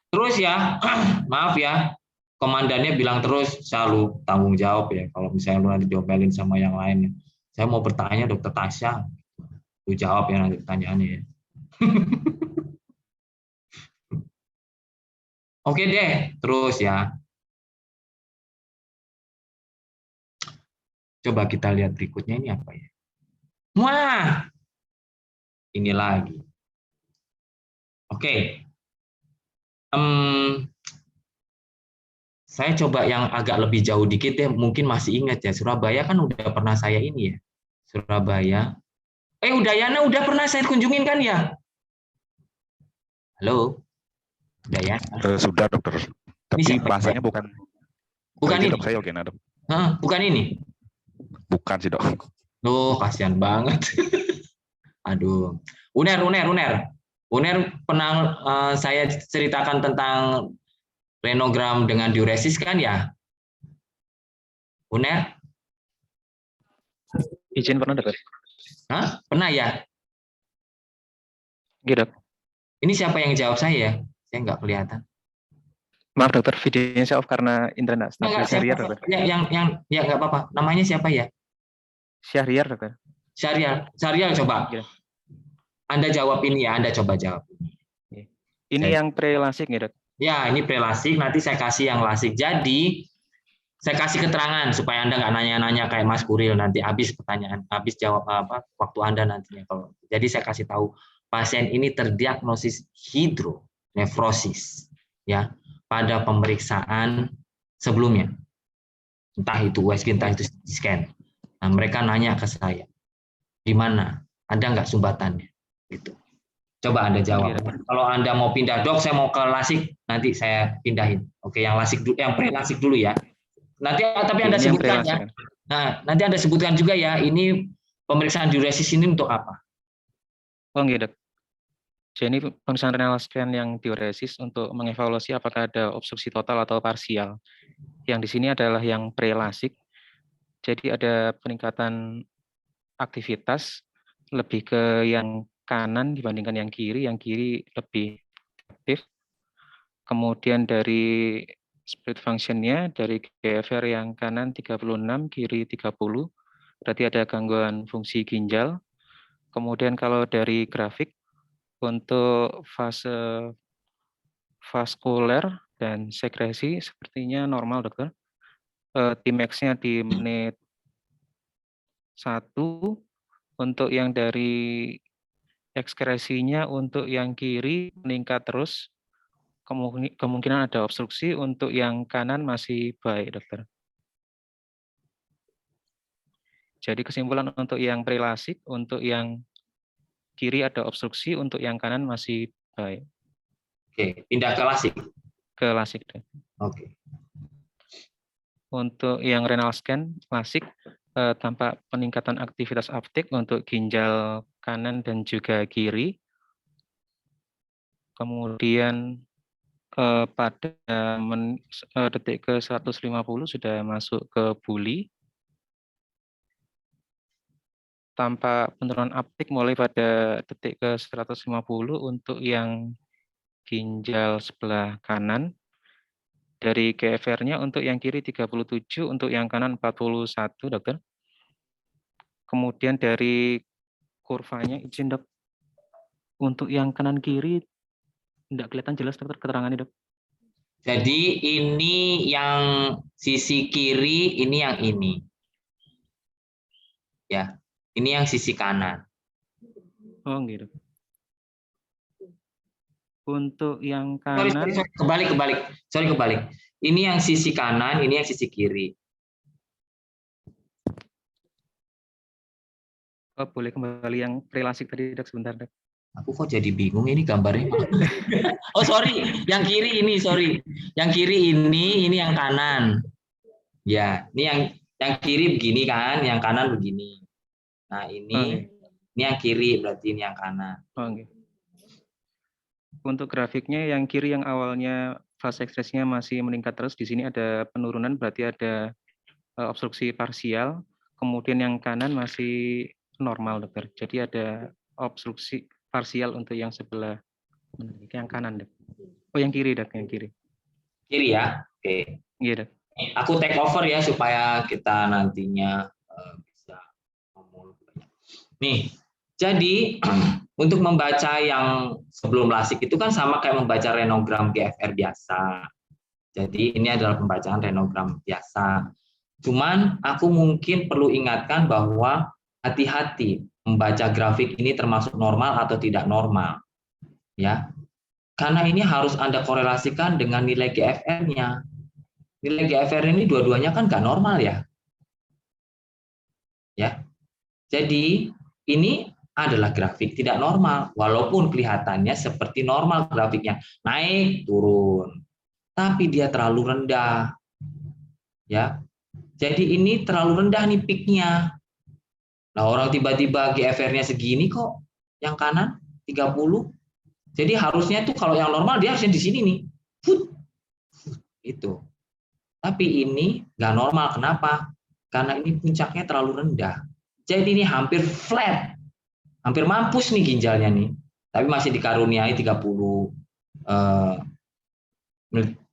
Terus ya, maaf ya. Komandannya bilang terus, Syah lu tanggung jawab ya. Kalau misalnya lu nanti diomelin sama yang lain. Saya mau bertanya Dokter Tasya. Lu jawab ya nanti pertanyaannya ya. Oke deh, terus ya. Coba kita lihat berikutnya ini apa ya. Wah, ini lagi. Oke. Saya coba yang agak lebih jauh dikit deh, mungkin masih ingat ya, Surabaya kan udah pernah saya ini ya. Surabaya. Udayana udah pernah saya kunjungin kan ya? Halo? Udayana. Sudah dokter. Tapi bahasanya bukan ini. Dok, saya oke, dok. Bukan ini? Bukan sih dok. Loh, kasihan banget. Aduh. Uner pernah saya ceritakan tentang renogram dengan diuresis kan ya? Uner? Izin pernah dokter. Hah? Pernah ya? Iya dok. Ini siapa yang jawab saya? Saya nggak kelihatan. Maaf dokter, videonya saya off karena internet stabil. Syahriar dokter. Ya nggak apa-apa. Namanya siapa ya? Syahriar dokter. Syahriar coba. Gila. Anda jawab ini ya. Anda coba jawab. Ini yang pre-lasik ya dok? Ya, ini pre-lasik. Nanti saya kasih yang lasik. Jadi Saya kasih keterangan supaya Anda nggak nanya-nanya kayak Mas Kuril nanti habis pertanyaan, habis jawab waktu Anda nantinya. Jadi saya kasih tahu pasien ini terdiagnosis hidronefrosis ya pada pemeriksaan sebelumnya. Entah itu USG, entah itu scan. Nah, mereka nanya ke saya, di mana? Ada nggak sumbatannya? Gitu. Coba Anda jawab. Kalau Anda mau pindah, dok, saya mau ke lasik, nanti saya pindahin. Oke, yang lasik dulu, yang pre-lasik dulu ya. Nanti tapi Anda sebutkan ya. Nah, nanti Anda sebutkan juga ya, ini pemeriksaan diuresis ini untuk apa? Oh, enggak, Dok. Jadi pemeriksaan renal scan yang diuresis untuk mengevaluasi apakah ada obstruksi total atau parsial. Yang di sini adalah yang pre-lasik. Jadi ada peningkatan aktivitas lebih ke yang kanan dibandingkan yang kiri lebih aktif. Kemudian dari split function-nya dari GFR yang kanan 36, kiri 30, berarti ada gangguan fungsi ginjal. Kemudian kalau dari grafik untuk fase vaskuler dan sekresi sepertinya normal, dokter. Tmax-nya di menit 1, untuk yang dari ekskresinya untuk yang kiri meningkat terus, kemungkinan ada obstruksi, untuk yang kanan masih baik, dokter. Jadi kesimpulan untuk yang prelasik, untuk yang kiri ada obstruksi, untuk yang kanan masih baik. Oke, pindah ke lasik. Ke lasik, dok. Oke. Untuk yang renal scan lasik, tampak peningkatan aktivitas aptik untuk ginjal kanan dan juga kiri. Kemudian pada detik ke 150 sudah masuk ke buli. Tampak penurunan aptik mulai pada detik ke 150 untuk yang ginjal sebelah kanan. Dari GFR-nya untuk yang kiri 37, untuk yang kanan 41, dokter. Kemudian dari kurvanya, izin dok, untuk yang kanan kiri tidak kelihatan jelas, dokter, keterangannya, dok. Jadi ini yang sisi kiri, ini yang ini. Ya, ini yang sisi kanan. Oh, gitu. Untuk yang kanan, Sorry, kebalik. Ini yang sisi kanan, ini yang sisi kiri. oh, boleh kembali yang prelasik tadi, dok, sebentar, dok. Aku kok jadi bingung ini gambarnya. Oh, sorry, yang kiri ini, sorry. Yang kiri ini yang kanan. Ya, ini yang kiri begini kan, yang kanan begini. Nah, ini yang kiri, berarti ini yang kanan. Oh, okay. Untuk grafiknya yang kiri yang awalnya fase ekspresinya masih meningkat terus, di sini ada penurunan, berarti ada obstruksi parsial. Kemudian yang kanan masih normal, dokter. Jadi ada obstruksi parsial untuk yang sebelah yang kanan, dok. Oh, yang kiri, dok, yang kiri. Kiri ya, oke. Iya, dok. Aku take over ya supaya kita nantinya bisa ngomong. Nih, jadi untuk membaca yang sebelum lasik itu kan sama kayak membaca renogram GFR biasa. Jadi ini adalah pembacaan renogram biasa. Cuman aku mungkin perlu ingatkan bahwa hati-hati membaca grafik ini termasuk normal atau tidak normal. Ya. Karena ini harus Anda korelasikan dengan nilai GFR-nya. Nilai GFR ini dua-duanya kan nggak normal ya. Ya. Jadi ini adalah grafik tidak normal, walaupun kelihatannya seperti normal grafiknya, naik turun, tapi dia terlalu rendah, ya. Jadi ini terlalu rendah nih peaknya. Nah, orang tiba-tiba GFR-nya segini kok, yang kanan 30. Jadi harusnya itu kalau yang normal dia harusnya di sini nih, itu. Tapi ini nggak normal, kenapa? Karena ini puncaknya terlalu rendah. Jadi ini hampir flat. Hampir mampus nih ginjalnya nih, tapi masih dikaruniai 30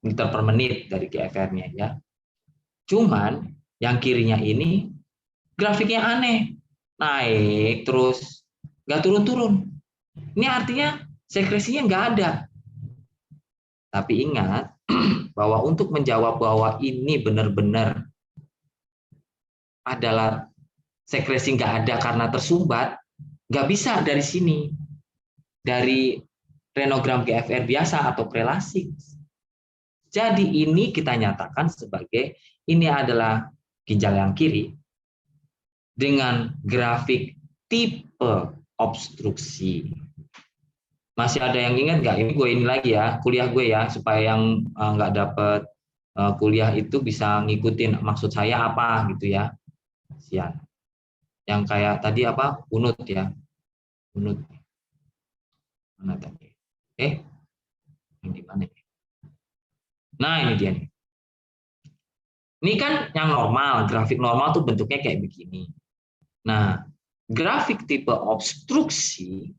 liter per menit dari GFR-nya ya. Cuman yang kirinya ini grafiknya aneh, naik terus, nggak turun-turun. Ini artinya sekresinya nggak ada. Tapi ingat, bahwa untuk menjawab bahwa ini benar-benar adalah sekresi nggak ada karena tersumbat, nggak bisa dari sini, dari renogram GFR biasa atau prelasik. Jadi ini kita nyatakan sebagai ini adalah ginjal yang kiri dengan grafik tipe obstruksi. Masih ada yang ingat nggak? Ini lagi ya, kuliah gue ya, supaya yang nggak dapet kuliah itu bisa ngikutin maksud saya apa gitu ya. Siap. Yang kayak tadi apa? Unut ya. Unut. Mana tadi? Yang di mana? Nah, ini dia nih. Ini kan yang normal, grafik normal tuh bentuknya kayak begini. Nah, grafik tipe obstruksi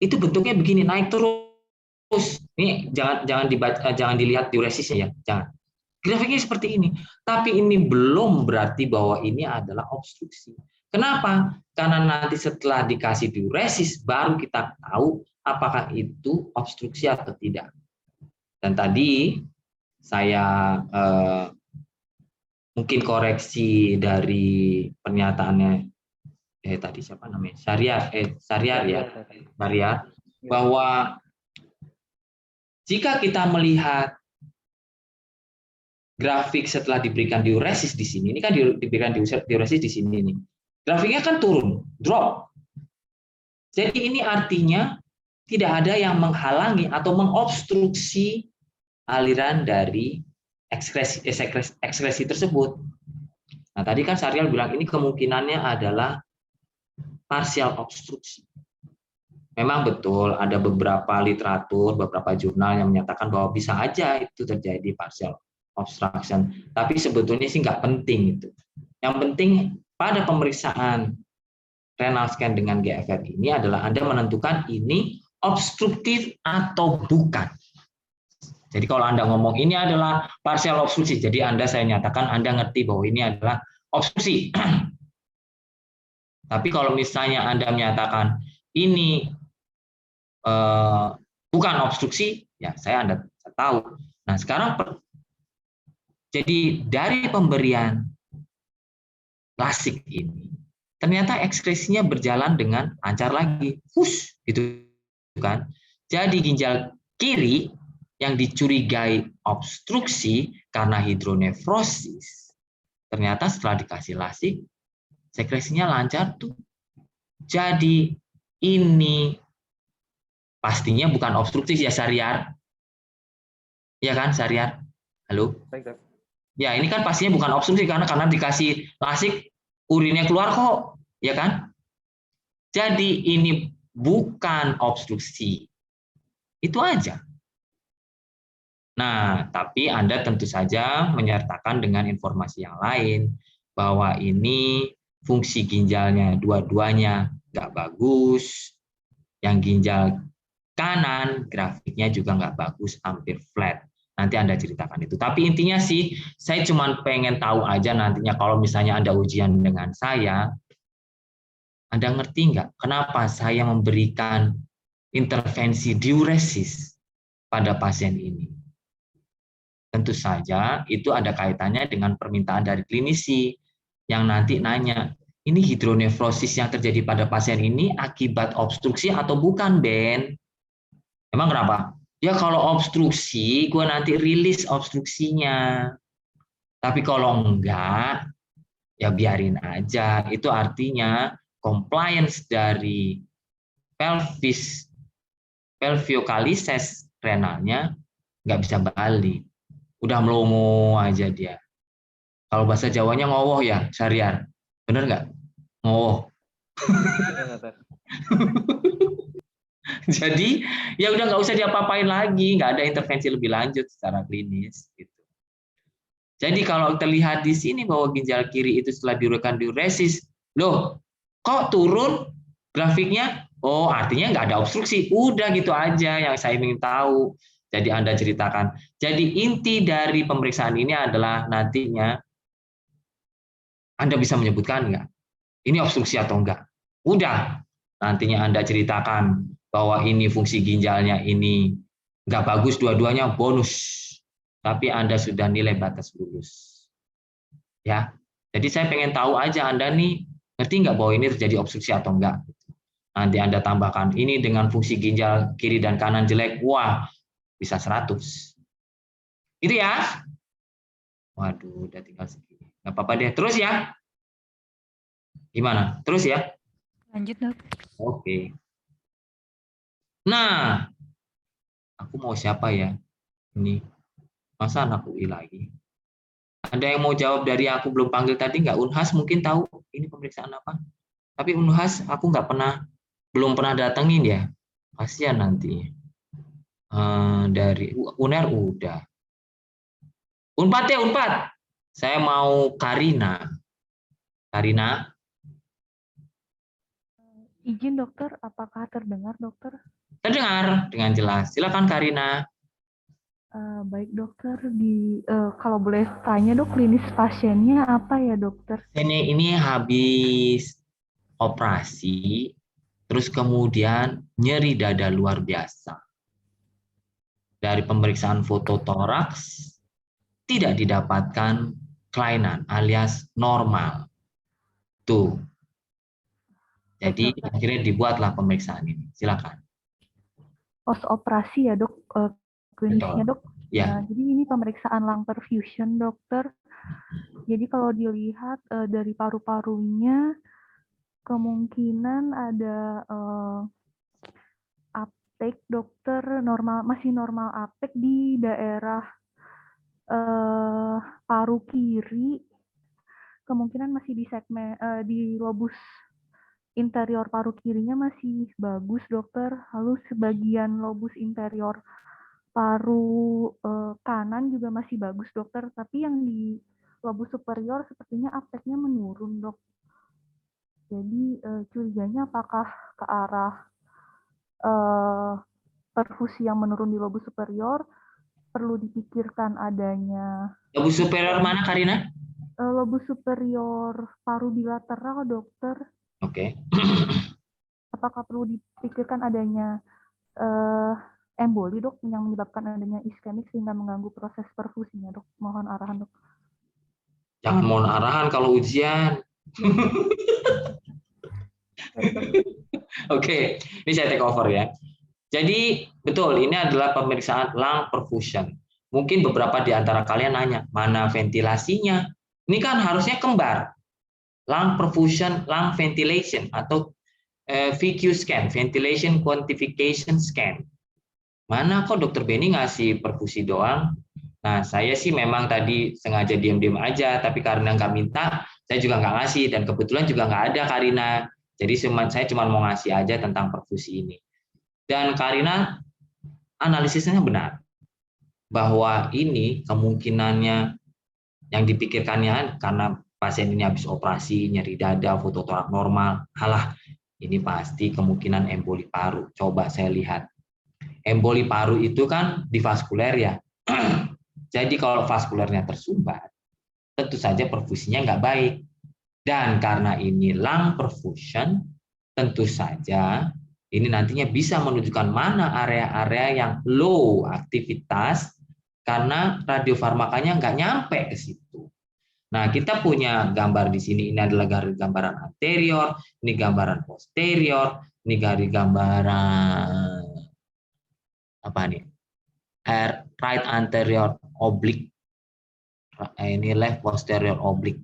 itu bentuknya begini, naik terus. Ini jangan dibaca, jangan dilihat diuresisnya ya, jangan. Grafiknya seperti ini. Tapi ini belum berarti bahwa ini adalah obstruksi. Kenapa? Karena nanti setelah dikasih diuresis baru kita tahu apakah itu obstruksi atau tidak. Dan tadi saya mungkin koreksi dari pernyataannya tadi siapa namanya? Syariar ya. Syariar, bahwa jika kita melihat grafik setelah diberikan diuresis di sini, ini kan diberikan diuresis di sini nih. Grafiknya kan turun, drop. Jadi ini artinya tidak ada yang menghalangi atau mengobstruksi aliran dari ekskresi tersebut. Nah, tadi kan Syarial bilang ini kemungkinannya adalah parsial obstruksi. Memang betul ada beberapa literatur, beberapa jurnal yang menyatakan bahwa bisa aja itu terjadi partial obstruction. Tapi sebetulnya sih nggak penting itu. Yang penting pada pemeriksaan renal scan dengan GFR ini adalah Anda menentukan ini obstruktif atau bukan. Jadi kalau Anda ngomong ini adalah partial obstruksi, jadi saya nyatakan Anda ngerti bahwa ini adalah obstruksi. Tapi kalau misalnya Anda menyatakan ini bukan obstruksi, ya Anda tahu. Nah sekarang, jadi dari pemberian lasik ini, ternyata ekskresinya berjalan dengan lancar lagi, gitu kan? Jadi ginjal kiri yang dicurigai obstruksi karena hidronefrosis, ternyata setelah dikasih lasik, sekresinya lancar tuh. Jadi ini pastinya bukan obstruktif ya Syariar. Ya kan Syariar? Halo? Ya ini kan pastinya bukan obstruktif karena dikasih lasik urinnya keluar kok. Ya kan? Jadi ini bukan obstruksi. Itu aja. Nah, tapi Anda tentu saja menyertakan dengan informasi yang lain bahwa ini fungsi ginjalnya dua-duanya nggak bagus, yang ginjal kanan grafiknya juga nggak bagus, hampir flat. Nanti Anda ceritakan itu. Tapi intinya sih, saya cuma pengen tahu aja nantinya kalau misalnya Anda ujian dengan saya, Anda ngerti nggak kenapa saya memberikan intervensi diuresis pada pasien ini? Tentu saja itu ada kaitannya dengan permintaan dari klinisi yang nanti nanya, ini hidronefrosis yang terjadi pada pasien ini akibat obstruksi atau bukan, Ben? Emang kenapa? Ya kalau obstruksi, gue nanti rilis obstruksinya. Tapi kalau enggak, ya biarin aja. Itu artinya compliance dari pelviocalices renalnya nggak bisa balik. Udah melongo aja dia. Kalau bahasa Jawanya ngowoh ya, Syariar. Bener nggak? Ngowoh. Jadi ya udah nggak usah diapa-apain lagi, nggak ada intervensi lebih lanjut secara klinis. Gitu. Jadi kalau terlihat di sini bahwa ginjal kiri itu setelah diberikan diuresis, loh kok turun grafiknya? Oh artinya nggak ada obstruksi. Udah gitu aja yang saya ingin tahu. Jadi Anda ceritakan. Jadi inti dari pemeriksaan ini adalah nantinya Anda bisa menyebutkan nggak? Ini obstruksi atau enggak? Udah. Nantinya Anda ceritakan bahwa ini fungsi ginjalnya ini nggak bagus dua-duanya, bonus. tapi Anda sudah nilai batas lulus. Ya, jadi saya pengen tahu aja Anda nih ngerti nggak bahwa ini terjadi obstruksi atau enggak. Nanti Anda tambahkan ini dengan fungsi ginjal kiri dan kanan jelek, wah bisa 100. Itu ya. Waduh, udah tinggal segini. Nggak apa-apa deh. Terus ya. Gimana? Terus ya? Lanjut, Dok. Oke. Nah, aku mau siapa ya? Ini. Masa anak UI lagi? Ada yang mau jawab dari aku belum panggil tadi nggak? Unhas mungkin tahu ini pemeriksaan apa? Tapi Unhas aku belum pernah datengin ya. Kasihan nanti. Dari UNER udah. Unpad ya, Unpad. Saya mau Karina. Karina. Izin dokter, apakah terdengar dokter? Terdengar dengan jelas. Silakan Karina. Baik dokter, kalau boleh tanya dok, klinis pasiennya apa ya dokter? Ini habis operasi, terus kemudian nyeri dada luar biasa. Dari pemeriksaan foto toraks, tidak didapatkan kelainan alias normal. Tuh. Jadi akhirnya dibuatlah pemeriksaan ini. Silakan. Post operasi ya dok, klinisnya dok. Ya. Jadi ini pemeriksaan lung perfusion dokter. Jadi kalau dilihat dari paru-parunya kemungkinan ada uptake dokter masih normal uptake di daerah paru kiri. Kemungkinan masih di segmen di lobus interior paru kirinya masih bagus dokter, lalu sebagian lobus interior paru kanan juga masih bagus dokter, tapi yang di lobus superior sepertinya uptake-nya menurun dok. Jadi curiganya apakah ke arah perfusi yang menurun di lobus superior, perlu dipikirkan adanya. Lobus superior mana Karina? Lobus superior paru bilateral dokter. Oke. Apakah perlu dipikirkan adanya emboli dok yang menyebabkan adanya iskemik sehingga mengganggu proses perfusinya dok? Mohon arahan dok. Jangan mohon arahan kalau ujian. Oke, ini saya take over ya. Jadi betul ini adalah pemeriksaan lung perfusion. Mungkin beberapa di antara kalian nanya, mana ventilasinya? Ini kan harusnya kembar. Lung perfusion, lung ventilation atau VQ scan, ventilation quantification scan. Mana kok dokter Benny ngasih perfusi doang? Nah, saya sih memang tadi sengaja diam-diam aja, tapi karena nggak minta, saya juga nggak ngasih, dan kebetulan juga nggak ada Karina. Jadi saya cuma mau ngasih aja tentang perfusi ini. Dan Karina, analisisnya benar, bahwa ini kemungkinannya yang dipikirkannya karena pasien ini habis operasi, nyeri dada, foto torak normal, halah, ini pasti kemungkinan emboli paru. Coba saya lihat. Emboli paru itu kan di vaskuler ya. Jadi kalau vaskulernya tersumbat, tentu saja perfusinya nggak baik. Dan karena ini lung perfusion, tentu saja ini nantinya bisa menunjukkan mana area-area yang low aktivitas karena radiofarmakanya nggak nyampe ke situ. Nah, kita punya gambar di sini. Ini adalah gambaran anterior, ini gambaran posterior, ini gambaran apa nih? Right anterior oblique. Ini left posterior oblique.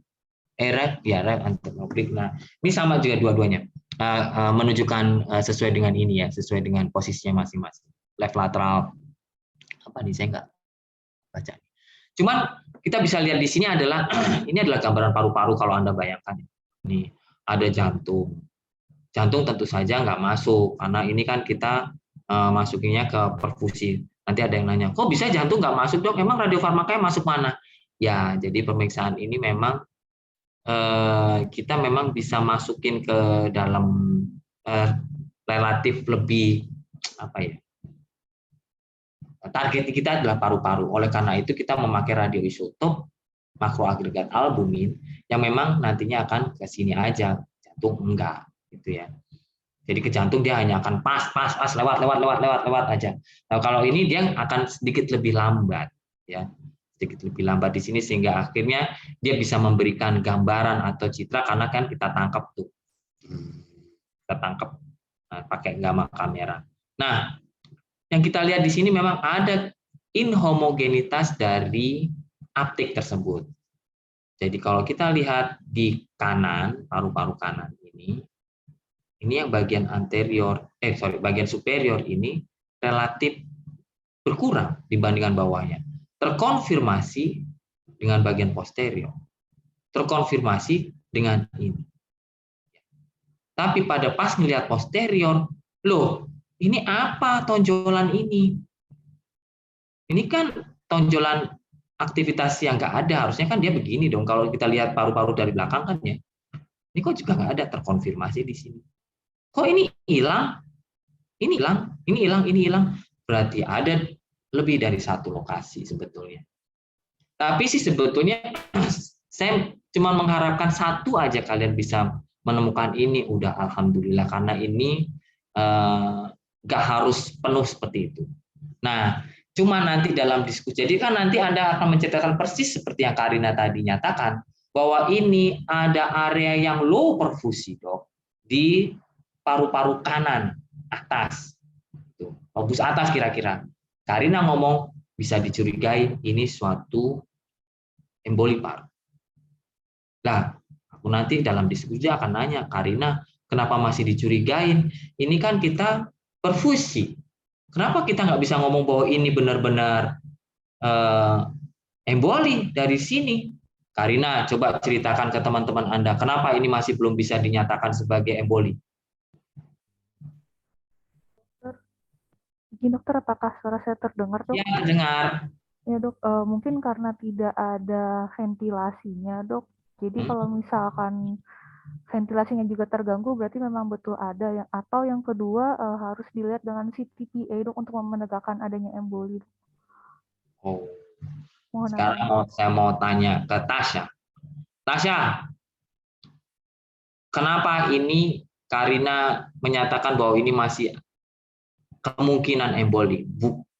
Right anterior oblique. Nah, ini sama juga dua-duanya. Menunjukkan sesuai dengan ini ya, sesuai dengan posisinya masing-masing. Left lateral. Apa nih? Saya nggak baca. Cuman kita bisa lihat di sini adalah ini adalah gambaran paru-paru kalau Anda bayangkan. Ini ada jantung. Jantung tentu saja nggak masuk karena ini kan kita masukinnya ke perfusi. Nanti ada yang nanya, kok bisa jantung nggak masuk dok? Emang radiofarmakanya masuk mana? Ya, jadi pemeriksaan ini memang kita memang bisa masukin ke dalam relatif lebih apa ya? Target kita adalah paru-paru. Oleh karena itu kita memakai radioisotop makroagregat albumin yang memang nantinya akan ke sini aja, jantung enggak, gitu ya. Jadi ke jantung dia hanya akan pas lewat aja. Nah, kalau ini dia akan sedikit lebih lambat. ya, sedikit lebih lambat di sini sehingga akhirnya dia bisa memberikan gambaran atau citra karena kan kita tangkap tuh, kita tangkap pakai gamma kamera. Nah, yang kita lihat di sini memang ada inhomogenitas dari uptake tersebut. Jadi kalau kita lihat di kanan, paru-paru kanan ini yang bagian bagian superior ini relatif berkurang dibandingkan bawahnya. Terkonfirmasi dengan bagian posterior. Terkonfirmasi dengan ini. Tapi pada pas melihat posterior, loh, ini apa tonjolan ini? Ini kan tonjolan aktivitas yang nggak ada, harusnya kan dia begini dong. Kalau kita lihat paru-paru dari belakang kan ya, ini kok juga nggak ada terkonfirmasi di sini. Kok ini hilang? Ini hilang, ini hilang, ini hilang. Berarti ada lebih dari satu lokasi sebetulnya. Tapi sih sebetulnya saya cuma mengharapkan satu aja kalian bisa menemukan ini, udah alhamdulillah, karena ini nggak harus penuh seperti itu. Nah, cuma nanti dalam diskusi, jadi kan nanti Anda akan menceritakan persis seperti yang Karina tadi nyatakan, bahwa ini ada area yang low perfusi, dok, di paru-paru kanan atas, tuh, lobus atas kira-kira. Karina ngomong bisa dicurigai ini suatu emboli paru. Nah, aku nanti dalam diskusi akan nanya, Karina, kenapa masih dicurigain? Ini kan kita perfusi. Kenapa kita nggak bisa ngomong bahwa ini benar-benar emboli dari sini? Karina, coba ceritakan ke teman-teman Anda, kenapa ini masih belum bisa dinyatakan sebagai emboli? Izin dokter, apakah suara saya terdengar, dok? Ya, dengar. Ya dok, mungkin karena tidak ada ventilasinya, dok. Jadi kalau misalkan ventilasinya juga terganggu, berarti memang betul ada. Atau yang kedua harus dilihat dengan CTPA, dok, untuk menegakkan adanya emboli. Oh. Sekarang saya mau tanya ke Tasya. Tasya, kenapa ini Karina menyatakan bahwa ini masih kemungkinan emboli,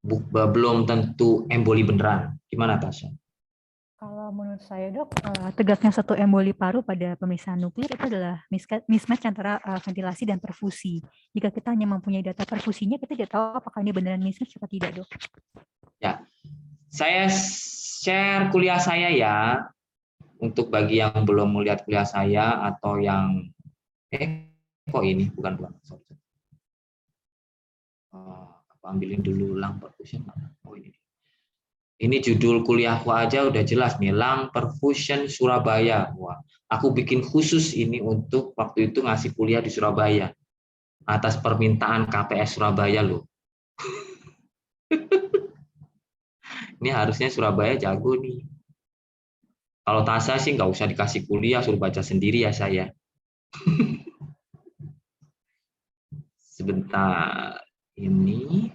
belum tentu emboli beneran? Gimana Tasya? Kalau menurut saya, dok, tegaknya satu emboli paru pada pemeriksaan nuklir itu adalah mismatch antara ventilasi dan perfusi. Jika kita hanya mempunyai data perfusinya, kita tidak tahu apakah ini beneran mismatch atau tidak, dok. Ya, saya share kuliah saya ya, untuk bagi yang belum melihat kuliah saya atau yang kok ini bukan sorry. Ambilin dulu lung perfusion. Oh ini. Ini judul kuliahku aja udah jelas nih, lung perfusion Surabaya. Wah, aku bikin khusus ini untuk waktu itu ngasih kuliah di Surabaya atas permintaan KPS Surabaya loh. Ini harusnya Surabaya jago nih. Kalau Tasya sih nggak usah dikasih kuliah, suruh baca sendiri ya saya. Sebentar, ini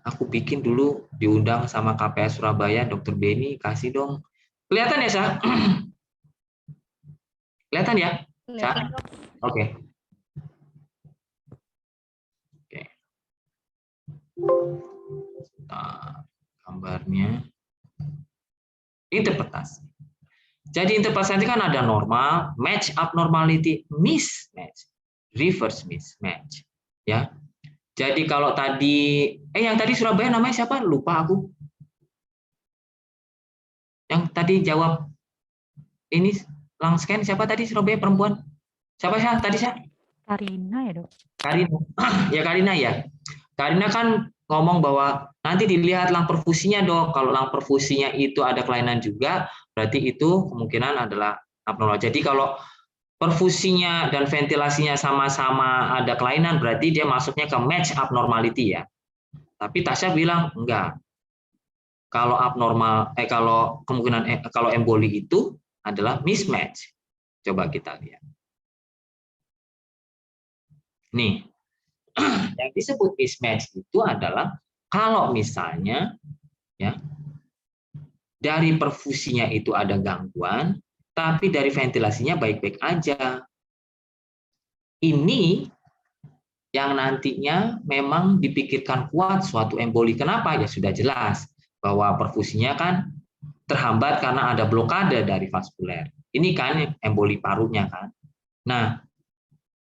aku bikin dulu, diundang sama KPS Surabaya, Dr. Beni, kasih dong. Kelihatan ya, Sa? Kelihatan ya? Kelihatan. Oke. Oke. Nah, gambarnya. Interpretasi. Jadi interpretasi kan ada normal, match abnormality, mismatch, reverse mismatch. Ya. Jadi kalau tadi, yang tadi Surabaya namanya siapa? Lupa aku. Yang tadi jawab ini lung scan siapa tadi Surabaya perempuan? Siapa sih tadi sih? Karina ya, dok. Karina. Ya Karina ya. Karina kan ngomong bahwa nanti dilihat lung perfusinya, dok. Kalau lung perfusinya itu ada kelainan juga, berarti itu kemungkinan adalah abnormal. Jadi kalau perfusinya dan ventilasinya sama-sama ada kelainan, berarti dia masuknya ke match abnormality ya. Tapi Tasya bilang enggak. Kalau abnormal, kalau kemungkinan kalau emboli itu adalah mismatch. Coba kita lihat. Nih, yang disebut mismatch itu adalah kalau misalnya ya dari perfusinya itu ada gangguan, tapi dari ventilasinya baik-baik aja. Ini yang nantinya memang dipikirkan kuat suatu emboli. Kenapa? Ya sudah jelas bahwa perfusinya kan terhambat karena ada blokade dari vaskuler. Ini kan emboli parunya kan. Nah,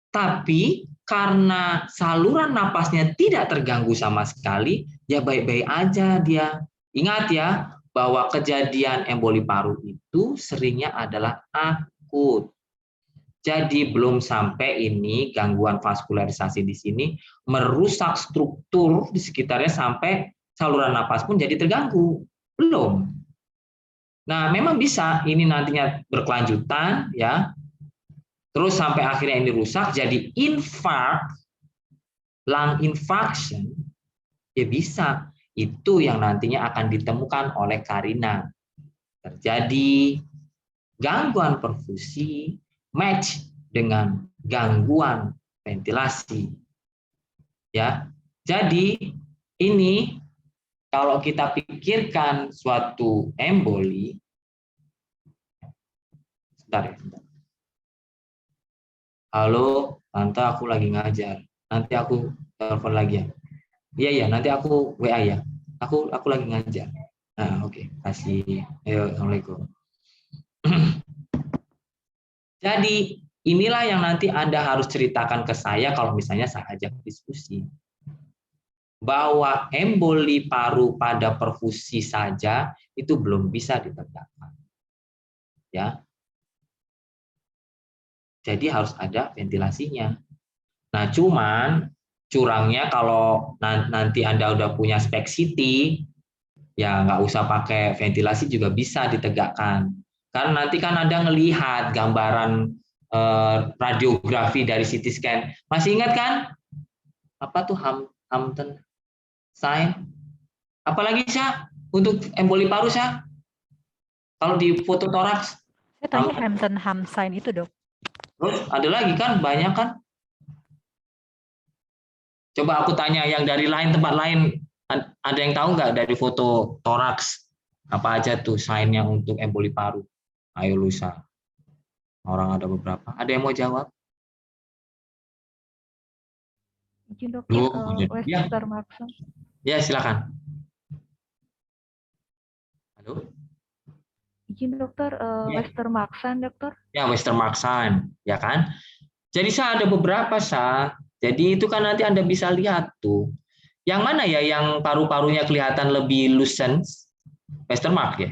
tapi karena saluran napasnya tidak terganggu sama sekali, ya baik-baik aja dia. Ingat ya, bahwa kejadian emboli paru itu seringnya adalah akut. Jadi belum sampai ini gangguan vaskularisasi di sini merusak struktur di sekitarnya sampai saluran napas pun jadi terganggu. Belum. Nah, memang bisa ini nantinya berkelanjutan ya. Terus sampai akhirnya ini rusak jadi infark, lung infarction. Ya bisa. Itu yang nantinya akan ditemukan oleh Karina. Terjadi gangguan perfusi match dengan gangguan ventilasi. Ya. Jadi ini kalau kita pikirkan suatu emboli, sebentar ya. Halo, tante aku lagi ngajar. Nanti aku telepon lagi ya. Iya ya, nanti aku WA ya. Aku lagi ngajar. Nah, oke, kasih. Ayo, assalamualaikum. Jadi inilah yang nanti Anda harus ceritakan ke saya kalau misalnya saya ajak diskusi. Bahwa emboli paru pada perfusi saja itu belum bisa ditegakkan. Ya. Jadi harus ada ventilasinya. Nah, cuman curangnya kalau nanti Anda udah punya spek CT, ya nggak usah pakai ventilasi juga bisa ditegakkan. Karena nanti kan Anda ngelihat gambaran radiografi dari CT scan. Masih ingat kan? Apa tuh Hampton sign? Apalagi Syah? Untuk emboli paru Syah? Kalau di foto toraks? Saya tanya Hampton sign itu, Dok. Terus ada lagi kan? Banyak kan? Coba aku tanya yang dari tempat lain, ada yang tahu nggak dari foto toraks? Apa aja tuh sign-nya untuk emboli paru? Ayo Lusa. Orang ada beberapa. Ada yang mau jawab? Izin dokter, Ya. Westermarckson. Ya, silakan. Halo? Izin dokter, Ya. Westermarckson, dokter. Ya, Westermarckson, ya kan? Jadi saya ada beberapa, Sa. Jadi itu kan nanti Anda bisa lihat tuh. Yang mana ya yang paru-parunya kelihatan lebih lucent? Westermarck ya?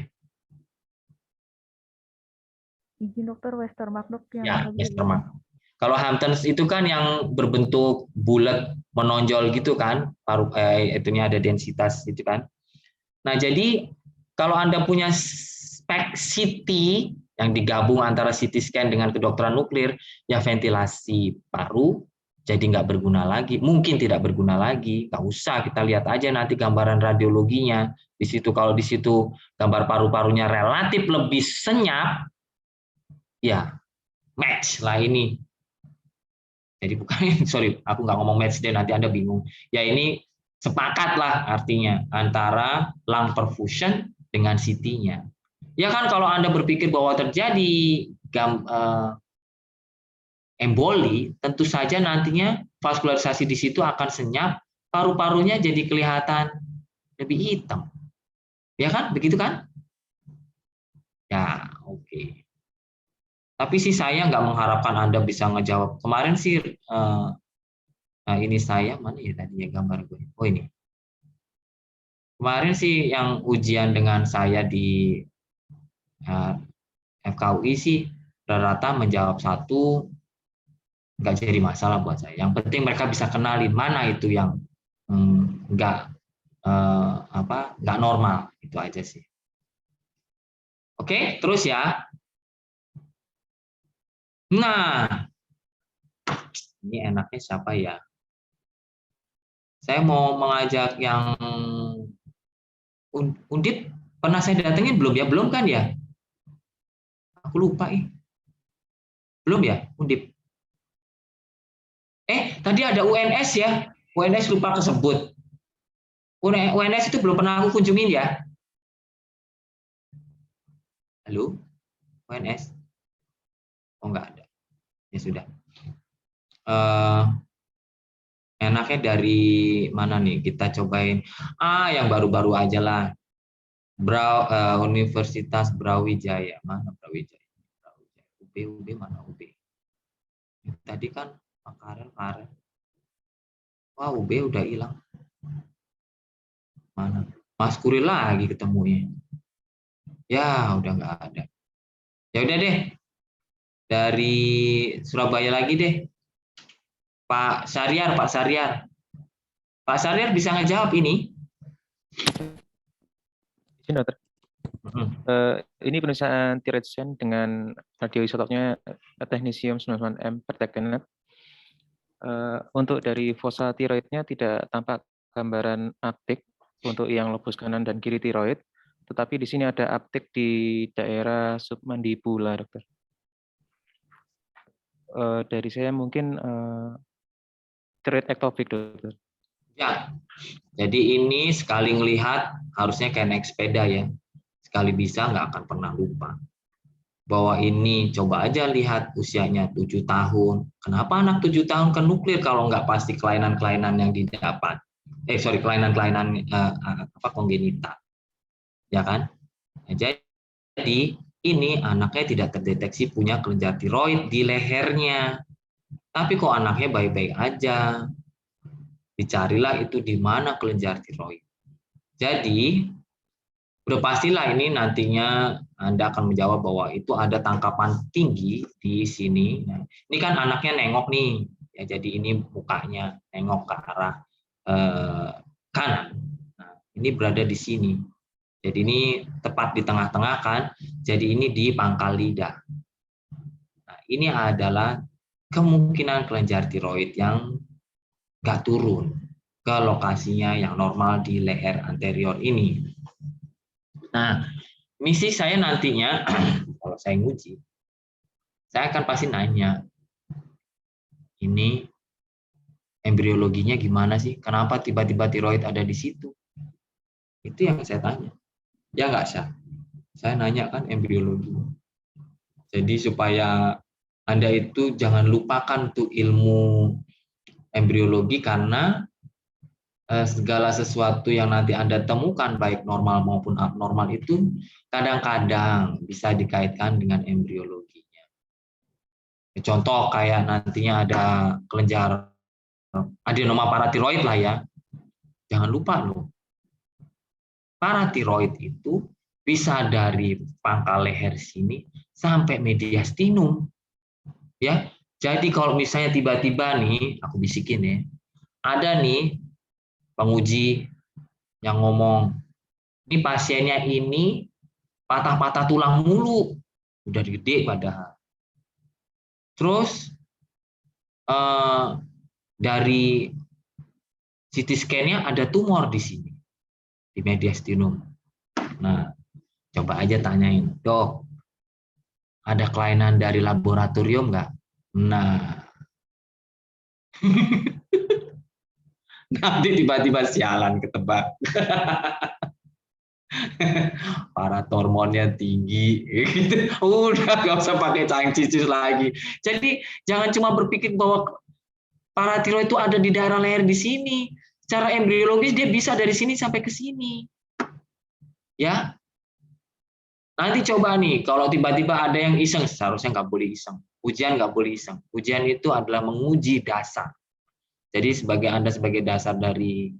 Izin dokter, Westermarck, dok. Yang Ya, agak Westermarck. Kalau Hamptons itu kan yang berbentuk bulat menonjol gitu kan, itunya ada densitas gitu kan. Nah, jadi kalau Anda punya spek CT yang digabung antara CT scan dengan kedokteran nuklir, ya ventilasi paru jadi nggak berguna lagi, mungkin tidak berguna lagi, nggak usah, kita lihat aja nanti gambaran radiologinya. Di situ kalau di situ gambar paru-parunya relatif lebih senyap, ya match lah ini. Jadi bukan, sorry, aku nggak ngomong match deh, nanti Anda bingung. Ya ini sepakat lah artinya antara lung perfusion dengan CT-nya. Ya kan kalau Anda berpikir bahwa terjadi emboli, tentu saja nantinya vaskularisasi di situ akan senyap, paru-parunya jadi kelihatan lebih hitam. Ya kan? Begitu kan? Ya, oke. Tapi sih saya nggak mengharapkan Anda bisa ngejawab. Kemarin sih, nah ini saya, mana ya tadinya gambar gue? Oh ini. Kemarin sih yang ujian dengan saya di FKUI sih rata-rata menjawab satu, nggak jadi masalah buat saya. Yang penting mereka bisa kenalin mana itu yang nggak normal, itu aja sih. Oke, terus ya. Nah, ini enaknya siapa ya? Saya mau mengajak yang Undip, pernah saya datengin belum ya? Belum kan ya? Aku lupa Belum ya, Undip? Tadi ada UNS ya. UNS lupa kesebut. UNS itu belum pernah aku kunjungin ya. Halo? UNS? Oh, enggak ada. Ya sudah. Enaknya dari mana nih? Kita cobain yang baru-baru aja lah. Universitas Brawijaya. Mana Brawijaya? UB mana UB? Tadi kan Karen. Wah, UB udah hilang. Mana? Mas Kuri lagi ketemunya. Ya, udah nggak ada. Ya udah deh. Dari Surabaya lagi deh. Pak Syariar. Pak Syariar bisa ngejawab ini? Izin, Dokter. Ini penulisan Tiresen dengan radioisotopnya teknisium 99M per dekanat. Untuk dari fossa tiroidnya tidak tampak gambaran aptik untuk yang lobus kanan dan kiri tiroid, tetapi di sini ada aptik di daerah submandibula, Dokter. Dari saya mungkin tiroid ektopik, Dokter. Ya, jadi ini sekali ngelihat harusnya kayak naik sepeda ya. Sekali bisa nggak akan pernah lupa. Bahwa ini coba aja lihat usianya 7 tahun. Kenapa anak 7 tahun ke nuklir kalau nggak pasti kelainan-kelainan yang didapat? Kelainan-kelainan kongenital. Ya kan? Nah, jadi ini anaknya tidak terdeteksi punya kelenjar tiroid di lehernya. Tapi kok anaknya baik-baik aja. Dicarilah itu di mana kelenjar tiroid. Jadi udah pastilah ini nantinya Anda akan menjawab bahwa itu ada tangkapan tinggi di sini. Nah, ini kan anaknya nengok nih, ya jadi ini mukanya nengok ke arah kanan. Nah, ini berada di sini. Jadi ini tepat di tengah-tengah kan. Jadi ini di pangkal lidah. Nah, ini adalah kemungkinan kelenjar tiroid yang nggak turun ke lokasinya yang normal di leher anterior ini. Nah, misi saya nantinya, kalau saya nguji, saya akan pasti nanya, ini embriologinya gimana sih? Kenapa tiba-tiba tiroid ada di situ? Itu yang saya tanya. Ya nggak sih? Saya nanya kan embriologi. Jadi supaya Anda itu jangan lupakan tuh ilmu embriologi karena segala sesuatu yang nanti Anda temukan baik normal maupun abnormal itu kadang-kadang bisa dikaitkan dengan embriologinya. Contoh kayak nantinya ada kelenjar adenoma paratiroid lah ya. Jangan lupa loh. Paratiroid itu bisa dari pangkal leher sini sampai mediastinum. Ya. Jadi kalau misalnya tiba-tiba nih, aku bisikin ya. Ada nih penguji yang ngomong, ini pasiennya ini patah-patah tulang mulu, udah gede padahal. Terus dari CT scan-nya ada tumor di sini, di mediastinum. Nah, coba aja tanyain, dok, ada kelainan dari laboratorium nggak? Nah, nanti tiba-tiba sialan ketebak. Paratormonnya tinggi, gitu. Udah nggak usah pakai cangcicis lagi. Jadi jangan cuma berpikir bahwa paratiroid itu ada di daerah leher di sini. Secara embriologis dia bisa dari sini sampai ke sini. Ya. Nanti coba nih, kalau tiba-tiba ada yang iseng, seharusnya nggak boleh iseng. Ujian nggak boleh iseng. Ujian itu adalah menguji dasar. Jadi Anda sebagai dasar dari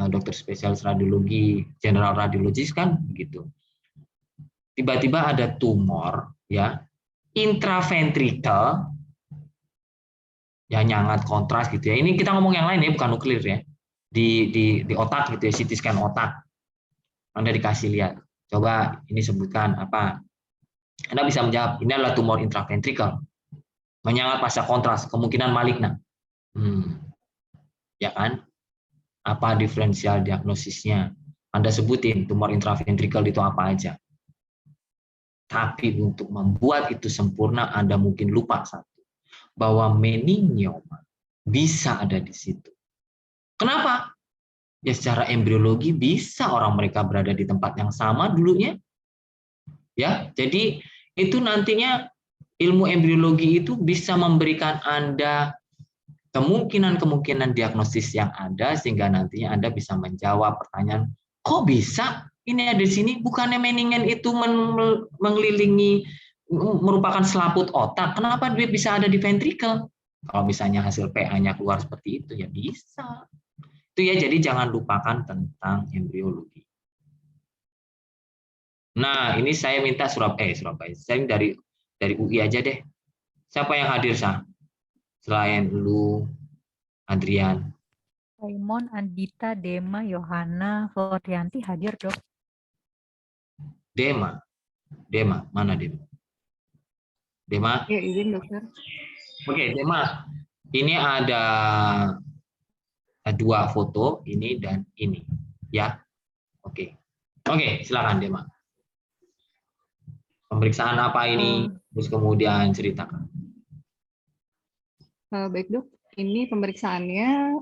dokter spesialis radiologi, general radiologis kan begitu. Tiba-tiba ada tumor ya, intraventrikel ya, nyangat kontras gitu ya. Ini kita ngomong yang lain ya, bukan nuklir ya. Di otak gitu ya, CT scan otak. Anda dikasih lihat. Coba ini sebutkan apa? Anda bisa menjawab, ini adalah tumor intraventrikel. Menyangat pasca kontras, kemungkinan maligna. Ya kan? Apa diferensial diagnosisnya? Anda sebutin tumor intraventrikel itu apa aja. Tapi untuk membuat itu sempurna, Anda mungkin lupa satu, bahwa meningioma bisa ada di situ. Kenapa? Ya secara embriologi bisa orang mereka berada di tempat yang sama dulunya. Ya, jadi itu nantinya ilmu embriologi itu bisa memberikan Anda kemungkinan-kemungkinan diagnosis yang ada sehingga nantinya Anda bisa menjawab pertanyaan, kok bisa ini ada di sini? Bukannya meningen itu mengelilingi merupakan selaput otak, kenapa dia bisa ada di ventricle? Kalau misalnya hasil PA-nya keluar seperti itu, ya bisa. Itu ya, jadi jangan lupakan tentang embriologi. Nah, ini saya minta Surabaya. Saya dari UI aja deh. Siapa yang hadir, Sah? Selain lu, Adrian. Raymond, Andita, Dema, Yohana, Florianti hadir, Dok. Dema, mana Dema? Dema? Ya, izin dokter. Oke, Dema. Ini ada 2 foto, ini dan ini. Ya, oke. Oke, silakan Dema. Pemeriksaan apa ini? Terus kemudian ceritakan. Baik dok, ini pemeriksaannya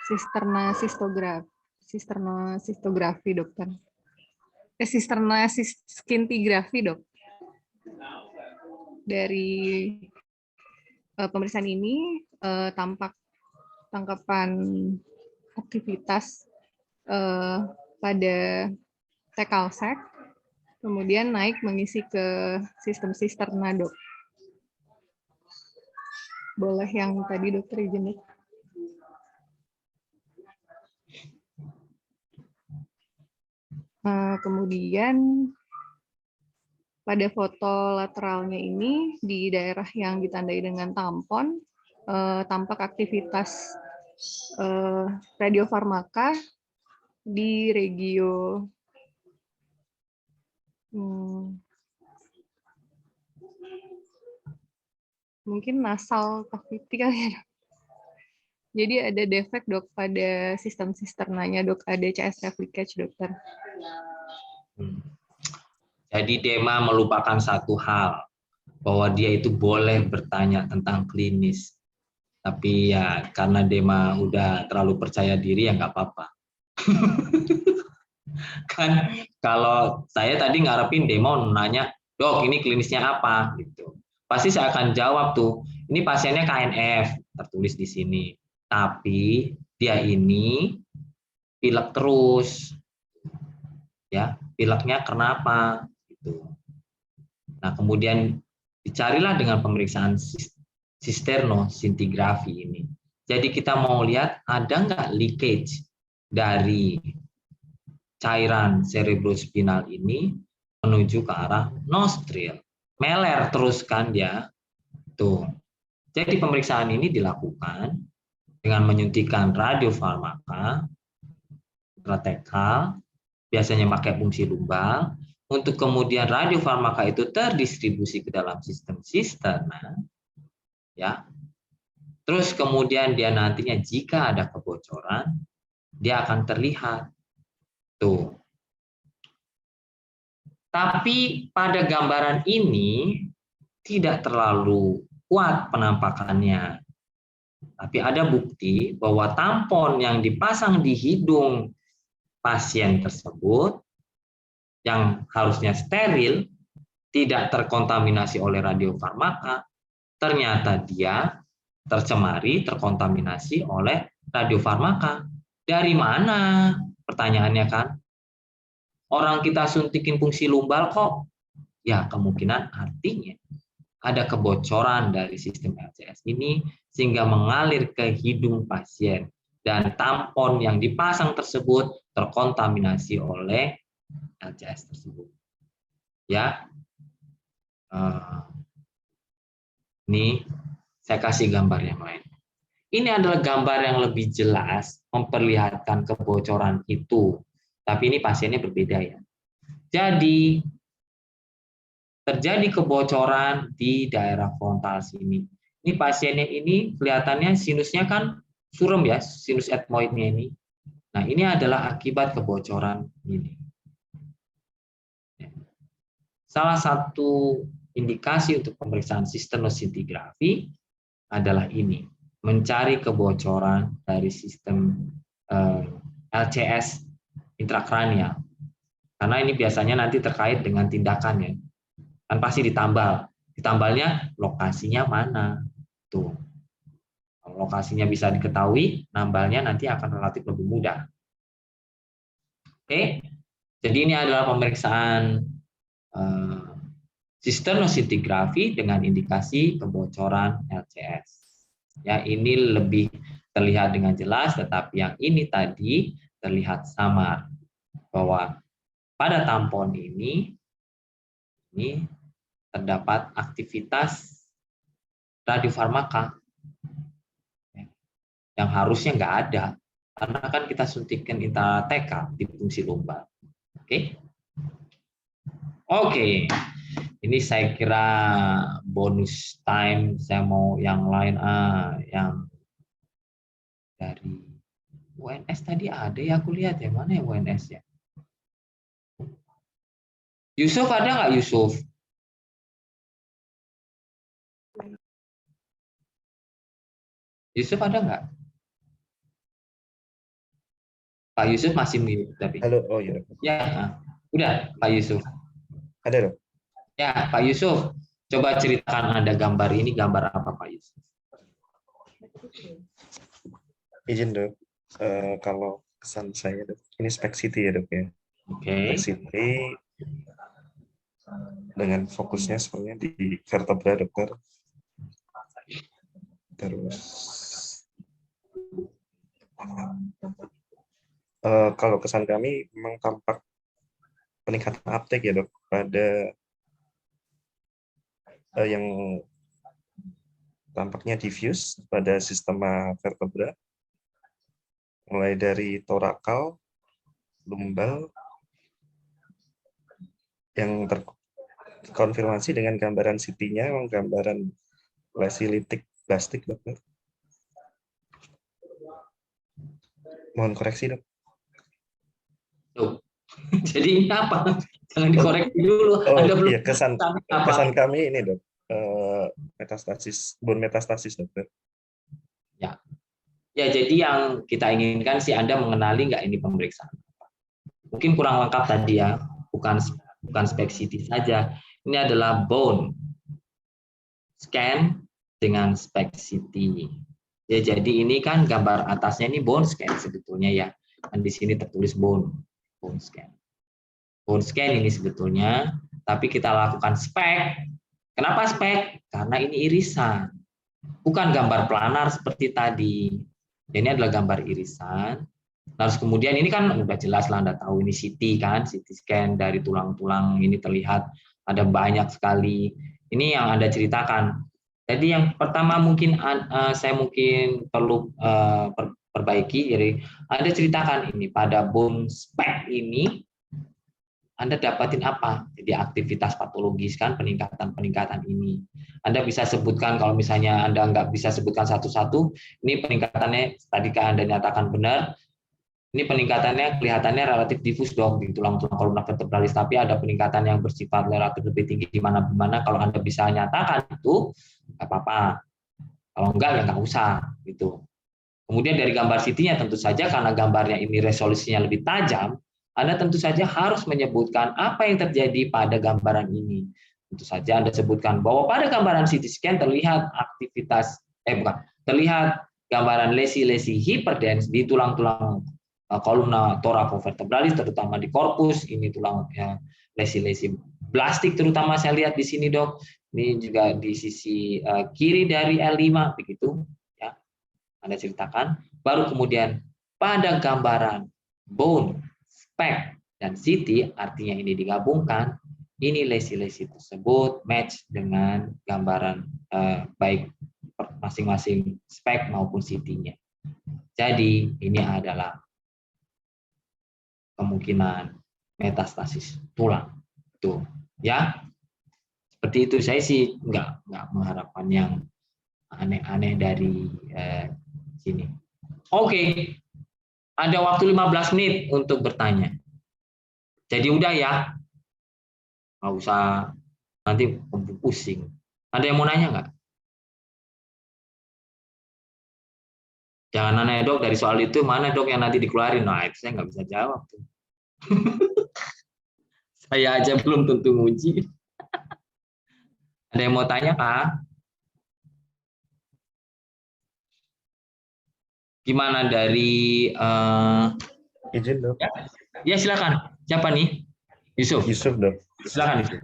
sisterna sistografi dokter. Sisterna skintigrafi dok. Dari pemeriksaan ini tangkapan aktivitas pada Tekalsek, kemudian naik mengisi ke sistem sisterna dok. Boleh yang tadi dokter izin. Kemudian pada foto lateralnya ini di daerah yang ditandai dengan tampon tampak aktivitas radiofarmaka di regio mungkin nasal cavity kali ya. Jadi ada defek dok pada sistem sisternanya dok, ada CSF leakage dokter. Jadi Dema melupakan satu hal, bahwa dia itu boleh bertanya tentang klinis. Tapi ya karena Dema udah terlalu percaya diri ya nggak apa-apa. Kan kalau saya tadi ngarepin Dema nanya, dok ini klinisnya apa? Gitu. Pasti saya akan jawab tuh, ini pasiennya KNF, tertulis di sini. Tapi dia ini pilek terus. Ya, pileknya kenapa? Gitu. Nah, kemudian dicarilah dengan pemeriksaan sisternosintigrafi ini. Jadi kita mau lihat ada nggak leakage dari cairan cerebrospinal ini menuju ke arah nostril. Meler terus kan dia. Tuh. Jadi pemeriksaan ini dilakukan dengan menyuntikkan radiofarmaka intratekal, biasanya pakai fungsi lumbal, untuk kemudian radiofarmaka itu terdistribusi ke dalam sistem sisterna, ya. Terus kemudian dia nantinya jika ada kebocoran, dia akan terlihat. Tuh. Tapi pada gambaran ini tidak terlalu kuat penampakannya. Tapi ada bukti bahwa tampon yang dipasang di hidung pasien tersebut yang harusnya steril, tidak terkontaminasi oleh radiofarmaka, ternyata dia tercemari, terkontaminasi oleh radiofarmaka. Dari mana? Pertanyaannya kan. Orang kita suntikin fungsi lumbal kok. Ya, kemungkinan artinya ada kebocoran dari sistem LCS ini sehingga mengalir ke hidung pasien dan tampon yang dipasang tersebut terkontaminasi oleh LCS tersebut. Ya, ini saya kasih gambar yang lain. Ini adalah gambar yang lebih jelas memperlihatkan kebocoran itu. Tapi ini pasiennya berbeda ya. Jadi terjadi kebocoran di daerah frontal sini. Ini pasiennya ini kelihatannya sinusnya kan suram ya, sinus etmoidnya ini. Nah, ini adalah akibat kebocoran ini. Salah satu indikasi untuk pemeriksaan sisternosintigrafi adalah ini, mencari kebocoran dari sistem LCS intrakranial. Karena ini biasanya nanti terkait dengan tindakannya. Kan pasti ditambal. Ditambalnya lokasinya mana? Tuh. Kalau lokasinya bisa diketahui, nambalnya nanti akan relatif lebih mudah. Oke, jadi ini adalah pemeriksaan sistem osintigrafi dengan indikasi kebocoran LCS. Ya, ini lebih terlihat dengan jelas, tetapi yang ini tadi terlihat samar bahwa pada tampon ini terdapat aktivitas radiofarmaka yang harusnya nggak ada, karena kan kita suntikan intrathecal di fungsi lumbar. Oke, ini saya kira bonus time. Saya mau yang lain, yang dari UNS tadi ada ya, aku lihat ya, mana ya UNS ya. Yusuf ada nggak Yusuf? Yusuf ada nggak? Pak Yusuf masih mirip tapi. Halo, oh iya. Ya, udah Pak Yusuf. Ada dong. Ya, Pak Yusuf, coba ceritakan Anda gambar ini, gambar apa Pak Yusuf? Izin dok, kalau kesan saya dok, ini spek CT ya dok ya. Oke. Spek CT dengan fokusnya sebenarnya di vertebra dokter. Terus kalau kesan kami memang tampak peningkatan uptake ya dok pada yang tampaknya diffuse pada sistema vertebra, mulai dari torakal, lumbal, yang terkonfirmasi dengan gambaran CT-nya, gambaran lesi litik plastik dokter. Mohon koreksi dok. Jadi ini apa? Jangan dikoreksi dulu. Oh Anda belum iya, kesan kami ini dok, metastasis, bone metastasis dokter. Ya, jadi yang kita inginkan sih Anda mengenali nggak ini pemeriksaan. Mungkin kurang lengkap tadi ya, bukan spek CT saja. Ini adalah bone scan dengan spek CT. Ya, jadi ini kan gambar atasnya ini bone scan sebetulnya ya. Dan di sini tertulis bone scan. Bone scan ini sebetulnya, tapi kita lakukan spek. Kenapa spek? Karena ini irisan, bukan gambar planar seperti tadi. Ini adalah gambar irisan. Terus kemudian ini kan udah jelas lah Anda tahu ini CT kan, CT scan dari tulang-tulang ini terlihat ada banyak sekali. Ini yang Anda ceritakan. Jadi yang pertama mungkin saya mungkin perlu perbaiki. Jadi Anda ceritakan ini pada bone spek ini Anda dapatin apa? Jadi aktivitas patologis kan, peningkatan ini. Anda bisa sebutkan, kalau misalnya Anda nggak bisa sebutkan satu-satu, ini peningkatannya tadi kan Anda nyatakan benar, ini peningkatannya kelihatannya relatif difus dong di tulang-tulang kolumna vertebralis, tapi ada peningkatan yang bersifat relatif lebih tinggi di mana-mana. Kalau Anda bisa nyatakan itu, nggak apa-apa. Kalau enggak, ya nggak usah. Gitu. Kemudian dari gambar CT-nya tentu saja karena gambarnya ini resolusinya lebih tajam, Anda tentu saja harus menyebutkan apa yang terjadi pada gambaran ini. Tentu saja Anda sebutkan bahwa pada gambaran CT scan terlihat terlihat gambaran lesi-lesi hiperdens di tulang-tulang kolumna thoracovertebralis, terutama di korpus, ini tulang lesi-lesi blastik terutama saya lihat di sini dok. Ini juga di sisi kiri dari L5 begitu ya. Anda ceritakan, baru kemudian pada gambaran bone, spek, dan CT, artinya ini digabungkan, ini lesi-lesi tersebut match dengan gambaran baik masing-masing spek maupun CT-nya. Jadi ini adalah kemungkinan metastasis tulang. Tuh, ya. Seperti itu, saya sih nggak mengharapkan yang aneh-aneh dari sini. Oke. Ada waktu 15 menit untuk bertanya. Jadi udah ya. Nggak usah nanti pusing. Ada yang mau nanya nggak? Jangan nanya dok, dari soal itu mana dok yang nanti dikeluarin. Nah, itu saya nggak bisa jawab. Saya aja belum tentu nguji. Ada yang mau tanya, Kak? Gimana dari Izin dok. ya silakan. Siapa nih? Yusuf. Yusuf dok. Silakan Yusuf.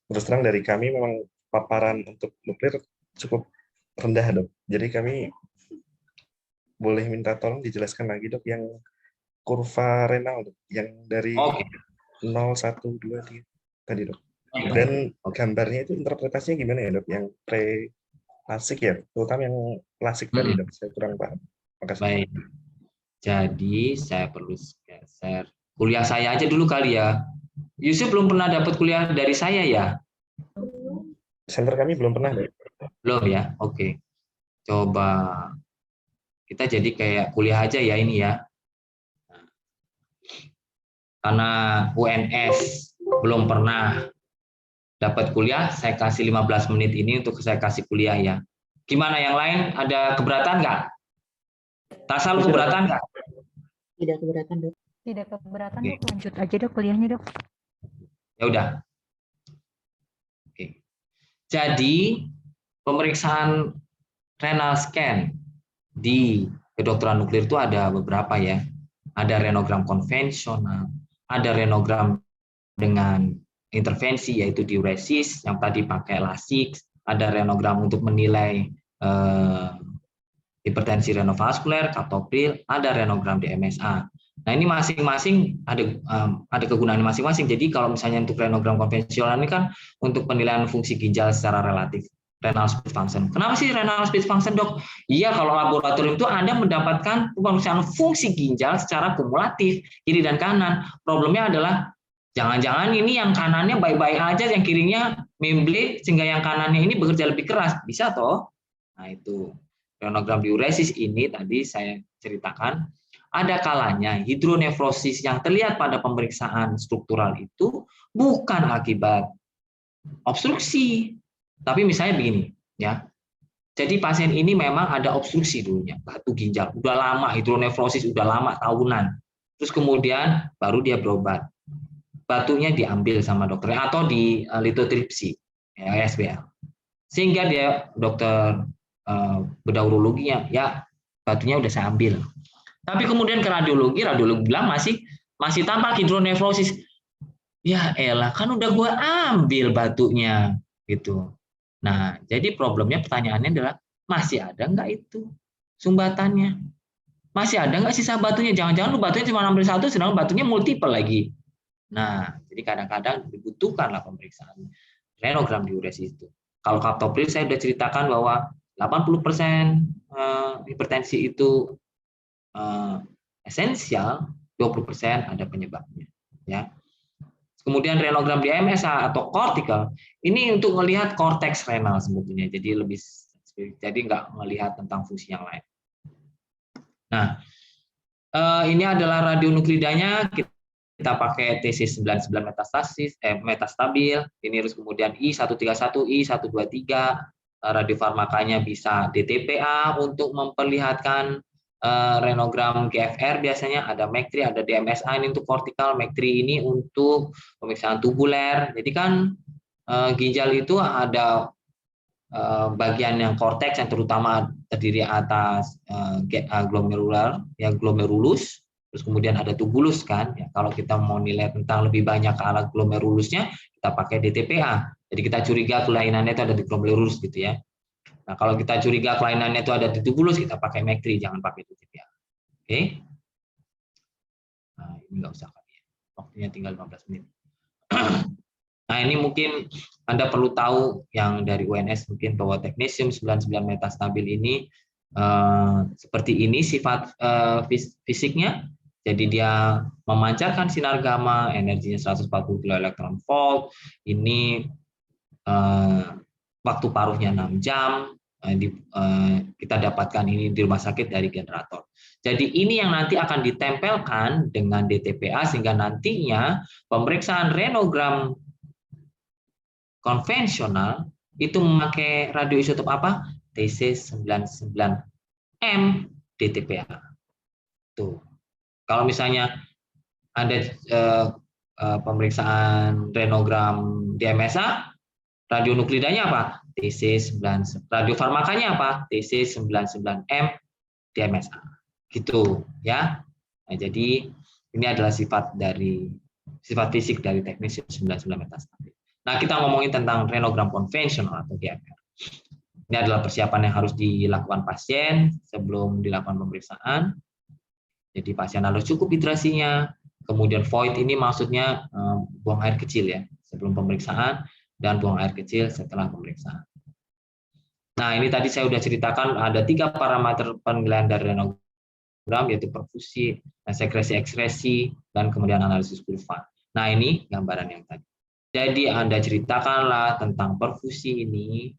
Terus terang dari kami memang paparan untuk nuklir cukup rendah dok. Jadi kami boleh minta tolong dijelaskan lagi dok yang kurva renal dok, yang dari 0, 1, 2, 3 tadi dok. Dan gambarnya itu interpretasinya gimana ya dok? Yang pre-klasik ya, terutama yang klasik tadi dok. Saya kurang paham. Makasih. Baik. Jadi saya perlu share kuliah saya aja dulu kali ya. Yusuf belum pernah dapat kuliah dari saya ya? Center kami belum pernah dok. Belum ya? Oke. Coba kita jadi kayak kuliah aja ya ini ya. Karena UNS belum pernah dapat kuliah, saya kasih 15 menit ini untuk saya kasih kuliah ya. Gimana yang lain? Ada keberatan nggak? Tasal keberatan nggak? Tidak keberatan dok. Tidak keberatan Oke. dok. Lanjut aja dok kuliahnya dok. Ya udah. Oke. Jadi pemeriksaan renal scan di kedokteran nuklir itu ada beberapa ya. Ada renogram konvensional, ada renogram dengan intervensi yaitu diuresis yang tadi pakai lasik, ada renogram untuk menilai hipertensi renovaskuler, kaptopril, ada renogram di MSA. Nah ini masing-masing ada kegunaannya masing-masing. Jadi kalau misalnya untuk renogram konvensional ini kan untuk penilaian fungsi ginjal secara relatif, renal speed function. Kenapa sih renal speed function dok? Iya kalau laboratorium itu Anda mendapatkan pemeriksaan fungsi ginjal secara kumulatif kiri dan kanan. Problemnya adalah jangan-jangan ini yang kanannya baik-baik aja, yang kirinya membled sehingga yang kanannya ini bekerja lebih keras, bisa toh? Nah itu renogram diuresis ini tadi saya ceritakan. Ada kalanya hidronefrosis yang terlihat pada pemeriksaan struktural itu bukan akibat obstruksi, tapi misalnya begini, ya. Jadi pasien ini memang ada obstruksi dulunya, batu ginjal, udah lama hidronefrosis, udah lama tahunan. Terus kemudian baru dia berobat. Batunya diambil sama dokter atau di litotripsi, ya, SBL. Sehingga dia dokter bedah urologinya, ya batunya udah saya ambil. Tapi kemudian ke radiologi bilang masih tampak hidronefrosis. Ya elah, kan udah gue ambil batunya gitu. Nah, jadi problemnya pertanyaannya adalah masih ada nggak itu sumbatannya? Masih ada nggak sisa batunya? Jangan-jangan lu batunya cuma ambil satu, sedangkan batunya multiple lagi. Nah, jadi kadang-kadang dibutuhkanlah pemeriksaan renogram diuresis itu. Kalau kaptopril saya sudah ceritakan bahwa 80% hipertensi itu esensial, 20% ada penyebabnya. Ya. Kemudian renogram di MSA atau cortical ini untuk melihat korteks renal sebetulnya, jadi nggak melihat tentang fungsi yang lain. Nah, ini adalah radionukleridanya, kita pakai TC99 metastabil, ini terus kemudian I131, I123, radiofarmakanya bisa DTPA untuk memperlihatkan renogram GFR, biasanya ada MEC3, ada DMSA ini untuk kortikal, MEC3 ini untuk pemeriksaan tubuler. Jadi kan ginjal itu ada bagian yang korteks yang terutama terdiri atas glomerular, ya glomerulus, terus kemudian ada tubulus kan. Ya, kalau kita mau nilai tentang lebih banyak ke arah glomerulusnya, kita pakai DTPA. Jadi kita curiga kelainannya itu ada di glomerulus gitu ya. Nah, kalau kita curiga kelainannya itu ada di tubulus, kita pakai MEC3, jangan pakai DTPA. Oke? Nah, ini nggak usah kali ya. Waktunya tinggal 15 menit. Nah, ini mungkin Anda perlu tahu yang dari UNS mungkin bahwa teknesium 99 metastabil ini seperti ini sifat fisiknya. Jadi dia memancarkan sinar gamma, energinya 140 kV. Ini waktu paruhnya 6 jam. Kita dapatkan ini di rumah sakit dari generator. Jadi ini yang nanti akan ditempelkan dengan DTPA sehingga nantinya pemeriksaan renogram konvensional itu memakai radioisotop apa? TC99M DTPA. Tuh. Kalau misalnya ada pemeriksaan renogram DMSA, radionuklidanya apa? TC99. Radiofarmakanya apa? TC99M di MSA. Gitu ya. Nah, jadi ini adalah sifat fisik dari teknis 99 metastatik. Nah, kita ngomongin tentang renogram konvensional atau GFR. Ini adalah persiapan yang harus dilakukan pasien sebelum dilakukan pemeriksaan. Jadi pasien harus cukup hidrasinya. Kemudian void ini maksudnya buang air kecil ya sebelum pemeriksaan dan buang air kecil setelah pemeriksaan. Nah, ini tadi saya sudah ceritakan ada 3 parameter penilaian dari renogram, yaitu perfusi, sekresi ekskresi, dan kemudian analisis kurva. Nah, ini gambaran yang tadi. Jadi Anda ceritakanlah tentang perfusi ini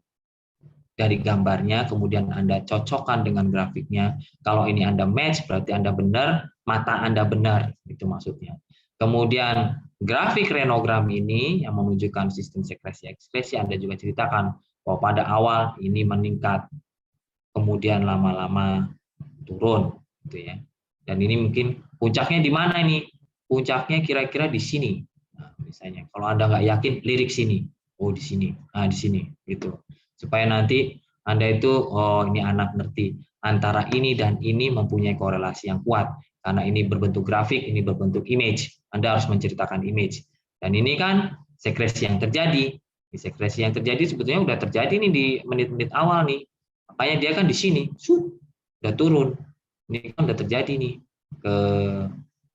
dari gambarnya, kemudian Anda cocokkan dengan grafiknya. Kalau ini Anda match, berarti Anda benar, mata Anda benar, itu maksudnya. Kemudian grafik renogram ini yang menunjukkan sistem sekresi ekskresi, Anda juga ceritakan bahwa pada awal ini meningkat, kemudian lama-lama turun, gitu ya. Dan ini mungkin puncaknya di mana ini? Puncaknya kira-kira di sini. Nah, misalnya, kalau Anda nggak yakin, lirik sini. Oh, di sini. Nah, di sini, gitu. Supaya nanti Anda itu, oh ini anak ngerti. Antara ini dan ini mempunyai korelasi yang kuat. Karena ini berbentuk grafik, ini berbentuk image. Anda harus menceritakan image. Dan ini kan sekresi yang terjadi. Sekresi yang terjadi sebetulnya udah terjadi nih di menit-menit awal nih. Makanya dia kan di sini, udah turun. Ini kan udah terjadi nih ke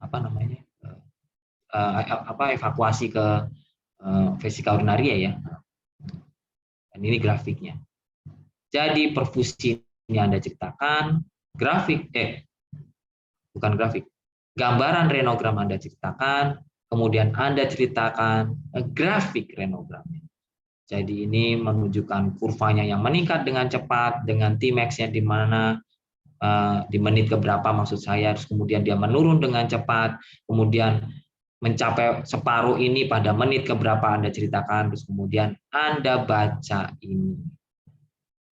apa namanya? Evakuasi ke vesika urinaria ya. Dan ini grafiknya. Jadi perfusi ini Anda ceritakan, bukan grafik, gambaran renogram Anda ceritakan, kemudian Anda ceritakan grafik renogramnya. Jadi ini menunjukkan kurvanya yang meningkat dengan cepat, dengan Tmax-nya di mana di menit keberapa maksud saya, terus kemudian dia menurun dengan cepat, kemudian mencapai separuh ini pada menit keberapa Anda ceritakan, terus kemudian Anda baca ini.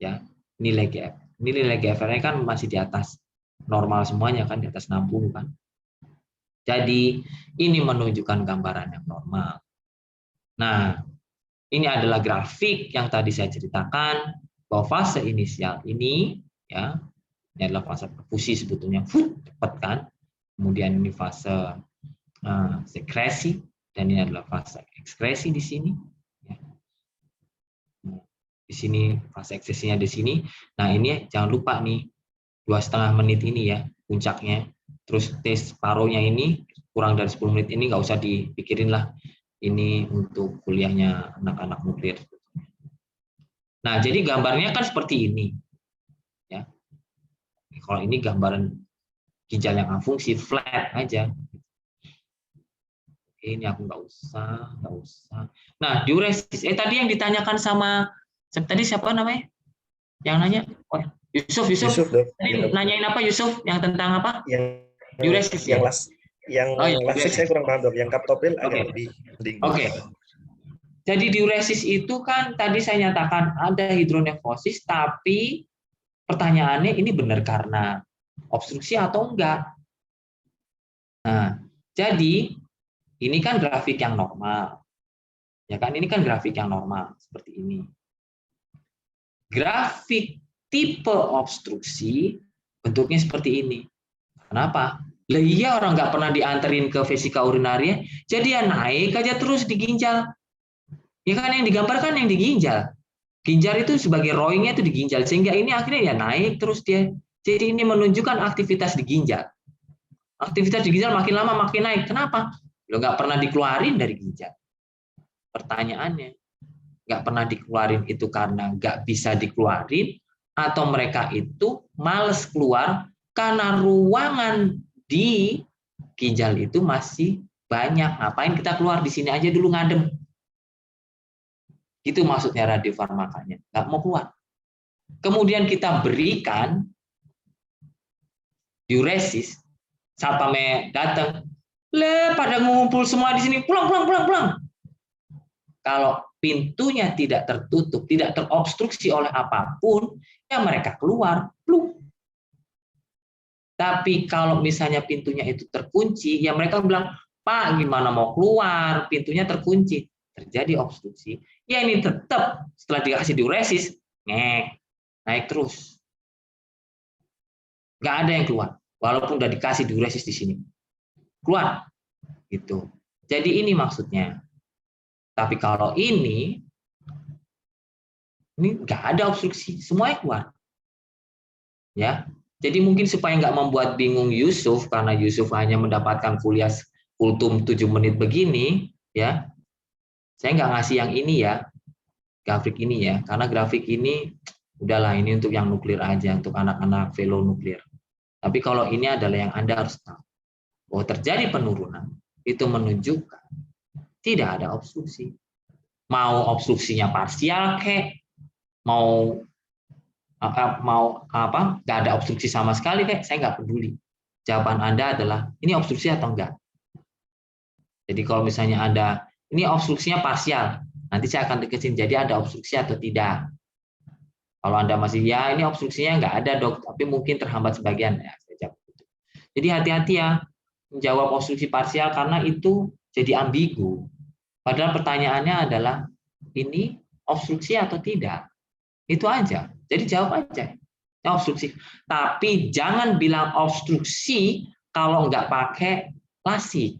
Ya, nilai GFR. Nilai GFR-nya kan masih di atas normal semuanya kan, di atas 60 kan. Jadi ini menunjukkan gambaran yang normal. Nah, ini adalah grafik yang tadi saya ceritakan bahwa fase inisial ini ya, ini adalah fase perfusi sebetulnya, cepat kan. Kemudian ini fase sekresi dan ini adalah fase ekskresi di sini. Ya. Di sini fase ekskresinya di sini. Nah ini jangan lupa nih 2,5 menit ini ya puncaknya. Terus tes paruhnya ini kurang dari 10 menit ini nggak usah dipikirin lah. Ini untuk kuliahnya anak-anak nuklir. Nah jadi gambarnya kan seperti ini. Ya. Kalau ini gambaran ginjal yang afungsi flat aja. Ini aku nggak usah. Nah, diuresis. Tadi yang ditanyakan sama tadi siapa namanya? Yang nanya? Oh, Yusuf. Tadi nanyain apa Yusuf? Yang tentang apa? Diuresis. Yang saya kurang paham, Dok. Yang kaptopril agak lebih. Oke. Jadi diuresis itu kan tadi saya nyatakan ada hidronefrosis, tapi pertanyaannya ini benar karena obstruksi atau enggak? Nah, jadi ini kan grafik yang normal. Ya kan, ini kan grafik yang normal seperti ini. Grafik tipe obstruksi bentuknya seperti ini. Kenapa? Lah iya orang nggak pernah dianterin ke vesika urinaria, jadi ya naik aja terus di ginjal. Ya kan yang digambarkan yang di ginjal. Ginjal itu sebagai rowingnya itu di ginjal, sehingga ini akhirnya ya naik terus dia. Jadi ini menunjukkan aktivitas di ginjal. Aktivitas di ginjal makin lama makin naik. Kenapa? Lo nggak pernah dikeluarin dari ginjal. Pertanyaannya, nggak pernah dikeluarin itu karena nggak bisa dikeluarin, atau mereka itu males keluar karena ruangan di ginjal itu masih banyak. Ngapain kita keluar di sini aja dulu ngadem? Itu maksudnya radiofarmakanya, nggak mau keluar. Kemudian kita berikan diuresis, satpamnya datang, pada ngumpul semua di sini, pulang. Kalau pintunya tidak tertutup, tidak terobstruksi oleh apapun, ya mereka keluar, pluk. Tapi kalau misalnya pintunya itu terkunci, ya mereka bilang, Pak, gimana mau keluar? Pintunya terkunci. Terjadi obstruksi. Ya ini tetap setelah dikasih diuresis, naik terus. Nggak ada yang keluar. Walaupun udah dikasih diuresis di sini. Keluar. Gitu. Jadi ini maksudnya. Tapi kalau ini nggak ada obstruksi, semuanya keluar. Ya. Jadi mungkin supaya nggak membuat bingung Yusuf, karena Yusuf hanya mendapatkan kuliah kultum 7 menit begini, ya. Saya nggak ngasih yang ini ya, grafik ini ya, karena grafik ini udahlah ini untuk yang nuklir aja, untuk anak-anak velo nuklir. Tapi kalau ini adalah yang Anda harus tahu, bahwa terjadi penurunan itu menunjukkan tidak ada obstruksi. Mau obstruksinya parsial kek, mau nggak ada obstruksi sama sekali kek, saya nggak peduli. Jawaban Anda adalah ini obstruksi atau enggak. Jadi kalau misalnya ada ini obstruksinya parsial, nanti saya akan tekesin jadi ada obstruksi atau tidak. Kalau Anda masih ya ini obstruksinya nggak ada dok, tapi mungkin terhambat sebagian ya. Saya jawab. Jadi hati-hati ya menjawab obstruksi parsial karena itu jadi ambigu. Padahal pertanyaannya adalah ini obstruksi atau tidak. Itu aja. Jadi jawab aja. Ya, obstruksi. Tapi jangan bilang obstruksi kalau nggak pakai lasik.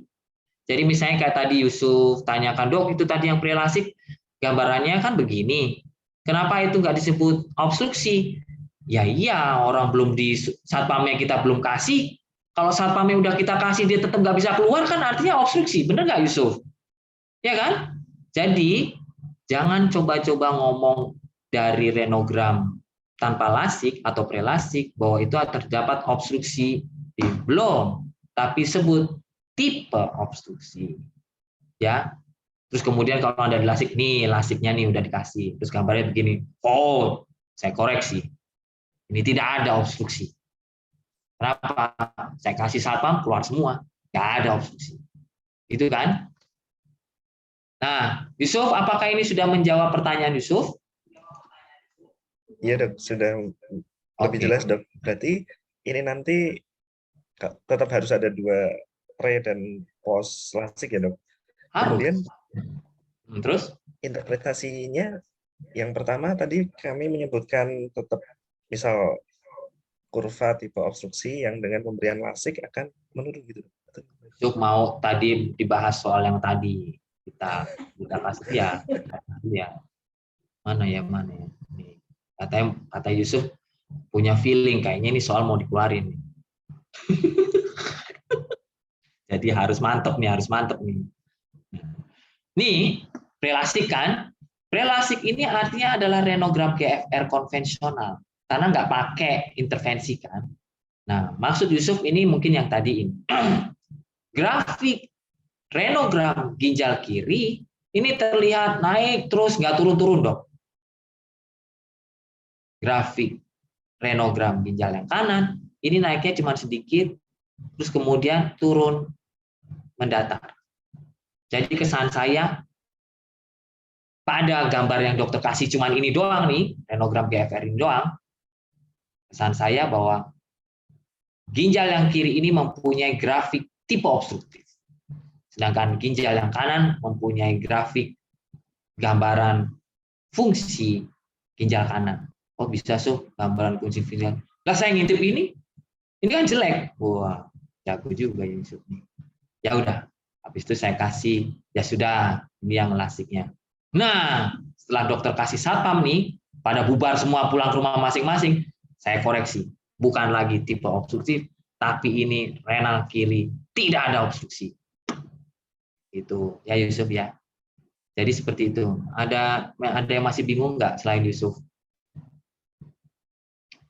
Jadi misalnya kayak tadi Yusuf tanyakan, dok itu tadi yang prelasik gambarannya kan begini. Kenapa itu nggak disebut obstruksi? Ya iya, orang belum di satpamnya kita belum kasih. Kalau satpamnya udah kita kasih dia tetap nggak bisa keluar kan artinya obstruksi. Bener nggak Yusuf? Ya kan? Jadi jangan coba-coba ngomong dari renogram tanpa lasik atau prelasik bahwa itu terdapat obstruksi di belum, tapi sebut tipe obstruksi. Ya. Terus kemudian kalau Anda di lasik, nih lasiknya nih udah dikasih. Terus gambarnya begini. Oh, saya koreksi. Ini tidak ada obstruksi. Kenapa? Saya kasih satpam keluar semua. Nggak ada obstruksi. Itu kan? Nah, Yusuf, apakah ini sudah menjawab pertanyaan Yusuf? Iya dok, sudah lebih jelas dok. Berarti ini nanti tetap harus ada 2 pre dan post lasik ya dok. Kemudian terus interpretasinya yang pertama tadi kami menyebutkan tetap misal kurva tipe obstruksi yang dengan pemberian lasik akan menurun gitu. Yusuf mau tadi dibahas soal yang tadi kita kasih ya. Mana ya? Nih. Kata Yusuf punya feeling kayaknya ini soal mau dikeluarin. Jadi harus mantep nih. Nih, prelasik kan? Prelasik ini artinya adalah renogram GFR konvensional. Karena nggak pakai intervensi kan. Nah, maksud Yusuf ini mungkin yang tadi ini. Grafik renogram ginjal kiri ini terlihat naik terus nggak turun-turun dok. Grafik renogram ginjal yang kanan ini naiknya cuma sedikit, terus kemudian turun mendatar. Jadi kesan saya pada gambar yang dokter kasih cuma ini doang nih, renogram GFR ini doang, kesan saya bahwa ginjal yang kiri ini mempunyai grafik tipe obstruktif. Sedangkan ginjal yang kanan mempunyai grafik gambaran fungsi ginjal kanan. Oh bisa gambaran fungsi ginjal. Lah saya ngintip ini kan jelek. Wah, jago juga ya Yusuf. Ya udah, habis itu saya kasih, ya sudah, ini yang lasiknya. Nah, setelah dokter kasih satpam nih, pada bubar semua pulang ke rumah masing-masing, saya koreksi. Bukan lagi tipe obstruktif, tapi ini renal kiri, tidak ada obstruksi. Itu ya Yusuf ya. Jadi seperti itu. Ada yang masih bingung nggak selain Yusuf?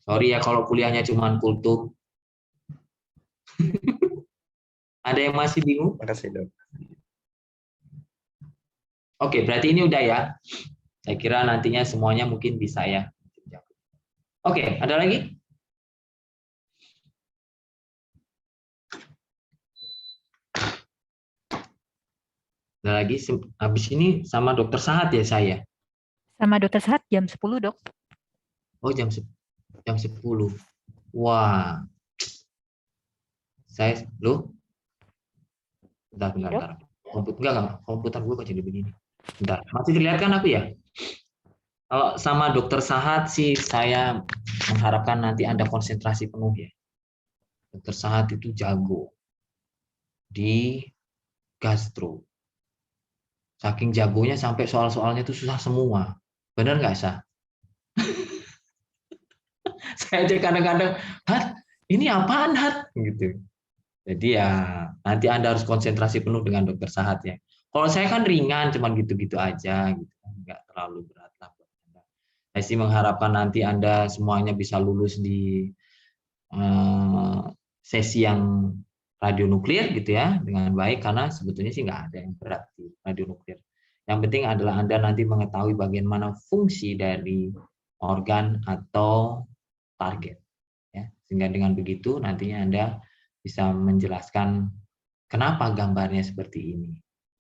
Sorry ya kalau kuliahnya cuma kultum. Ada yang masih bingung? Makasih dok. Oke, berarti ini udah ya. Saya kira nantinya semuanya mungkin bisa ya. Oke, ada lagi? Ada lagi? Habis ini sama dokter Sahat ya saya? Sama dokter Sahat jam 10 dok. Oh jam 10. Wah. Saya bentar. Komputer gue kok jadi begini. Bentar, masih terlihat kan aku ya? Kalau sama dokter Sahat sih saya mengharapkan nanti Anda konsentrasi penuh ya. Dokter Sahat itu jago di gastro. Saking jagonya sampai soal-soalnya itu susah semua. Benar nggak, Sa? Saya aja kadang-kadang, Hat, ini apaan, Hat? Gitu. Jadi ya nanti Anda harus konsentrasi penuh dengan dokter Sahat ya. Kalau saya kan ringan, cuman gitu-gitu aja, gitu. Nggak terlalu berat lah buat Anda. Saya sih mengharapkan nanti Anda semuanya bisa lulus di sesi yang radionuklir gitu ya dengan baik, karena sebetulnya sih nggak ada yang berat di radionuklir. Yang penting adalah Anda nanti mengetahui bagaimana fungsi dari organ atau target ya, sehingga dengan begitu nantinya Anda bisa menjelaskan kenapa gambarnya seperti ini.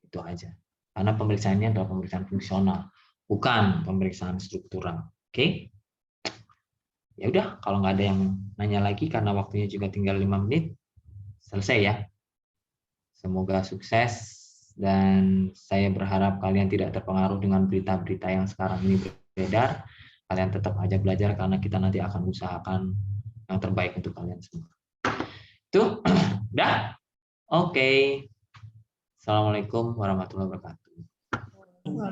Itu aja, karena pemeriksaannya adalah pemeriksaan fungsional, bukan pemeriksaan struktural. Oke? Ya udah, kalau nggak ada yang nanya lagi karena waktunya juga tinggal 5 menit, selesai ya. Semoga sukses dan saya berharap kalian tidak terpengaruh dengan berita-berita yang sekarang ini beredar. Kalian tetap aja belajar karena kita nanti akan usahakan yang terbaik untuk kalian semua. Itu udah? Oke. Assalamualaikum warahmatullahi wabarakatuh. Terima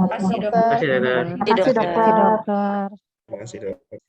kasih, dokter. Terima kasih, dokter. Terima kasih, Dok.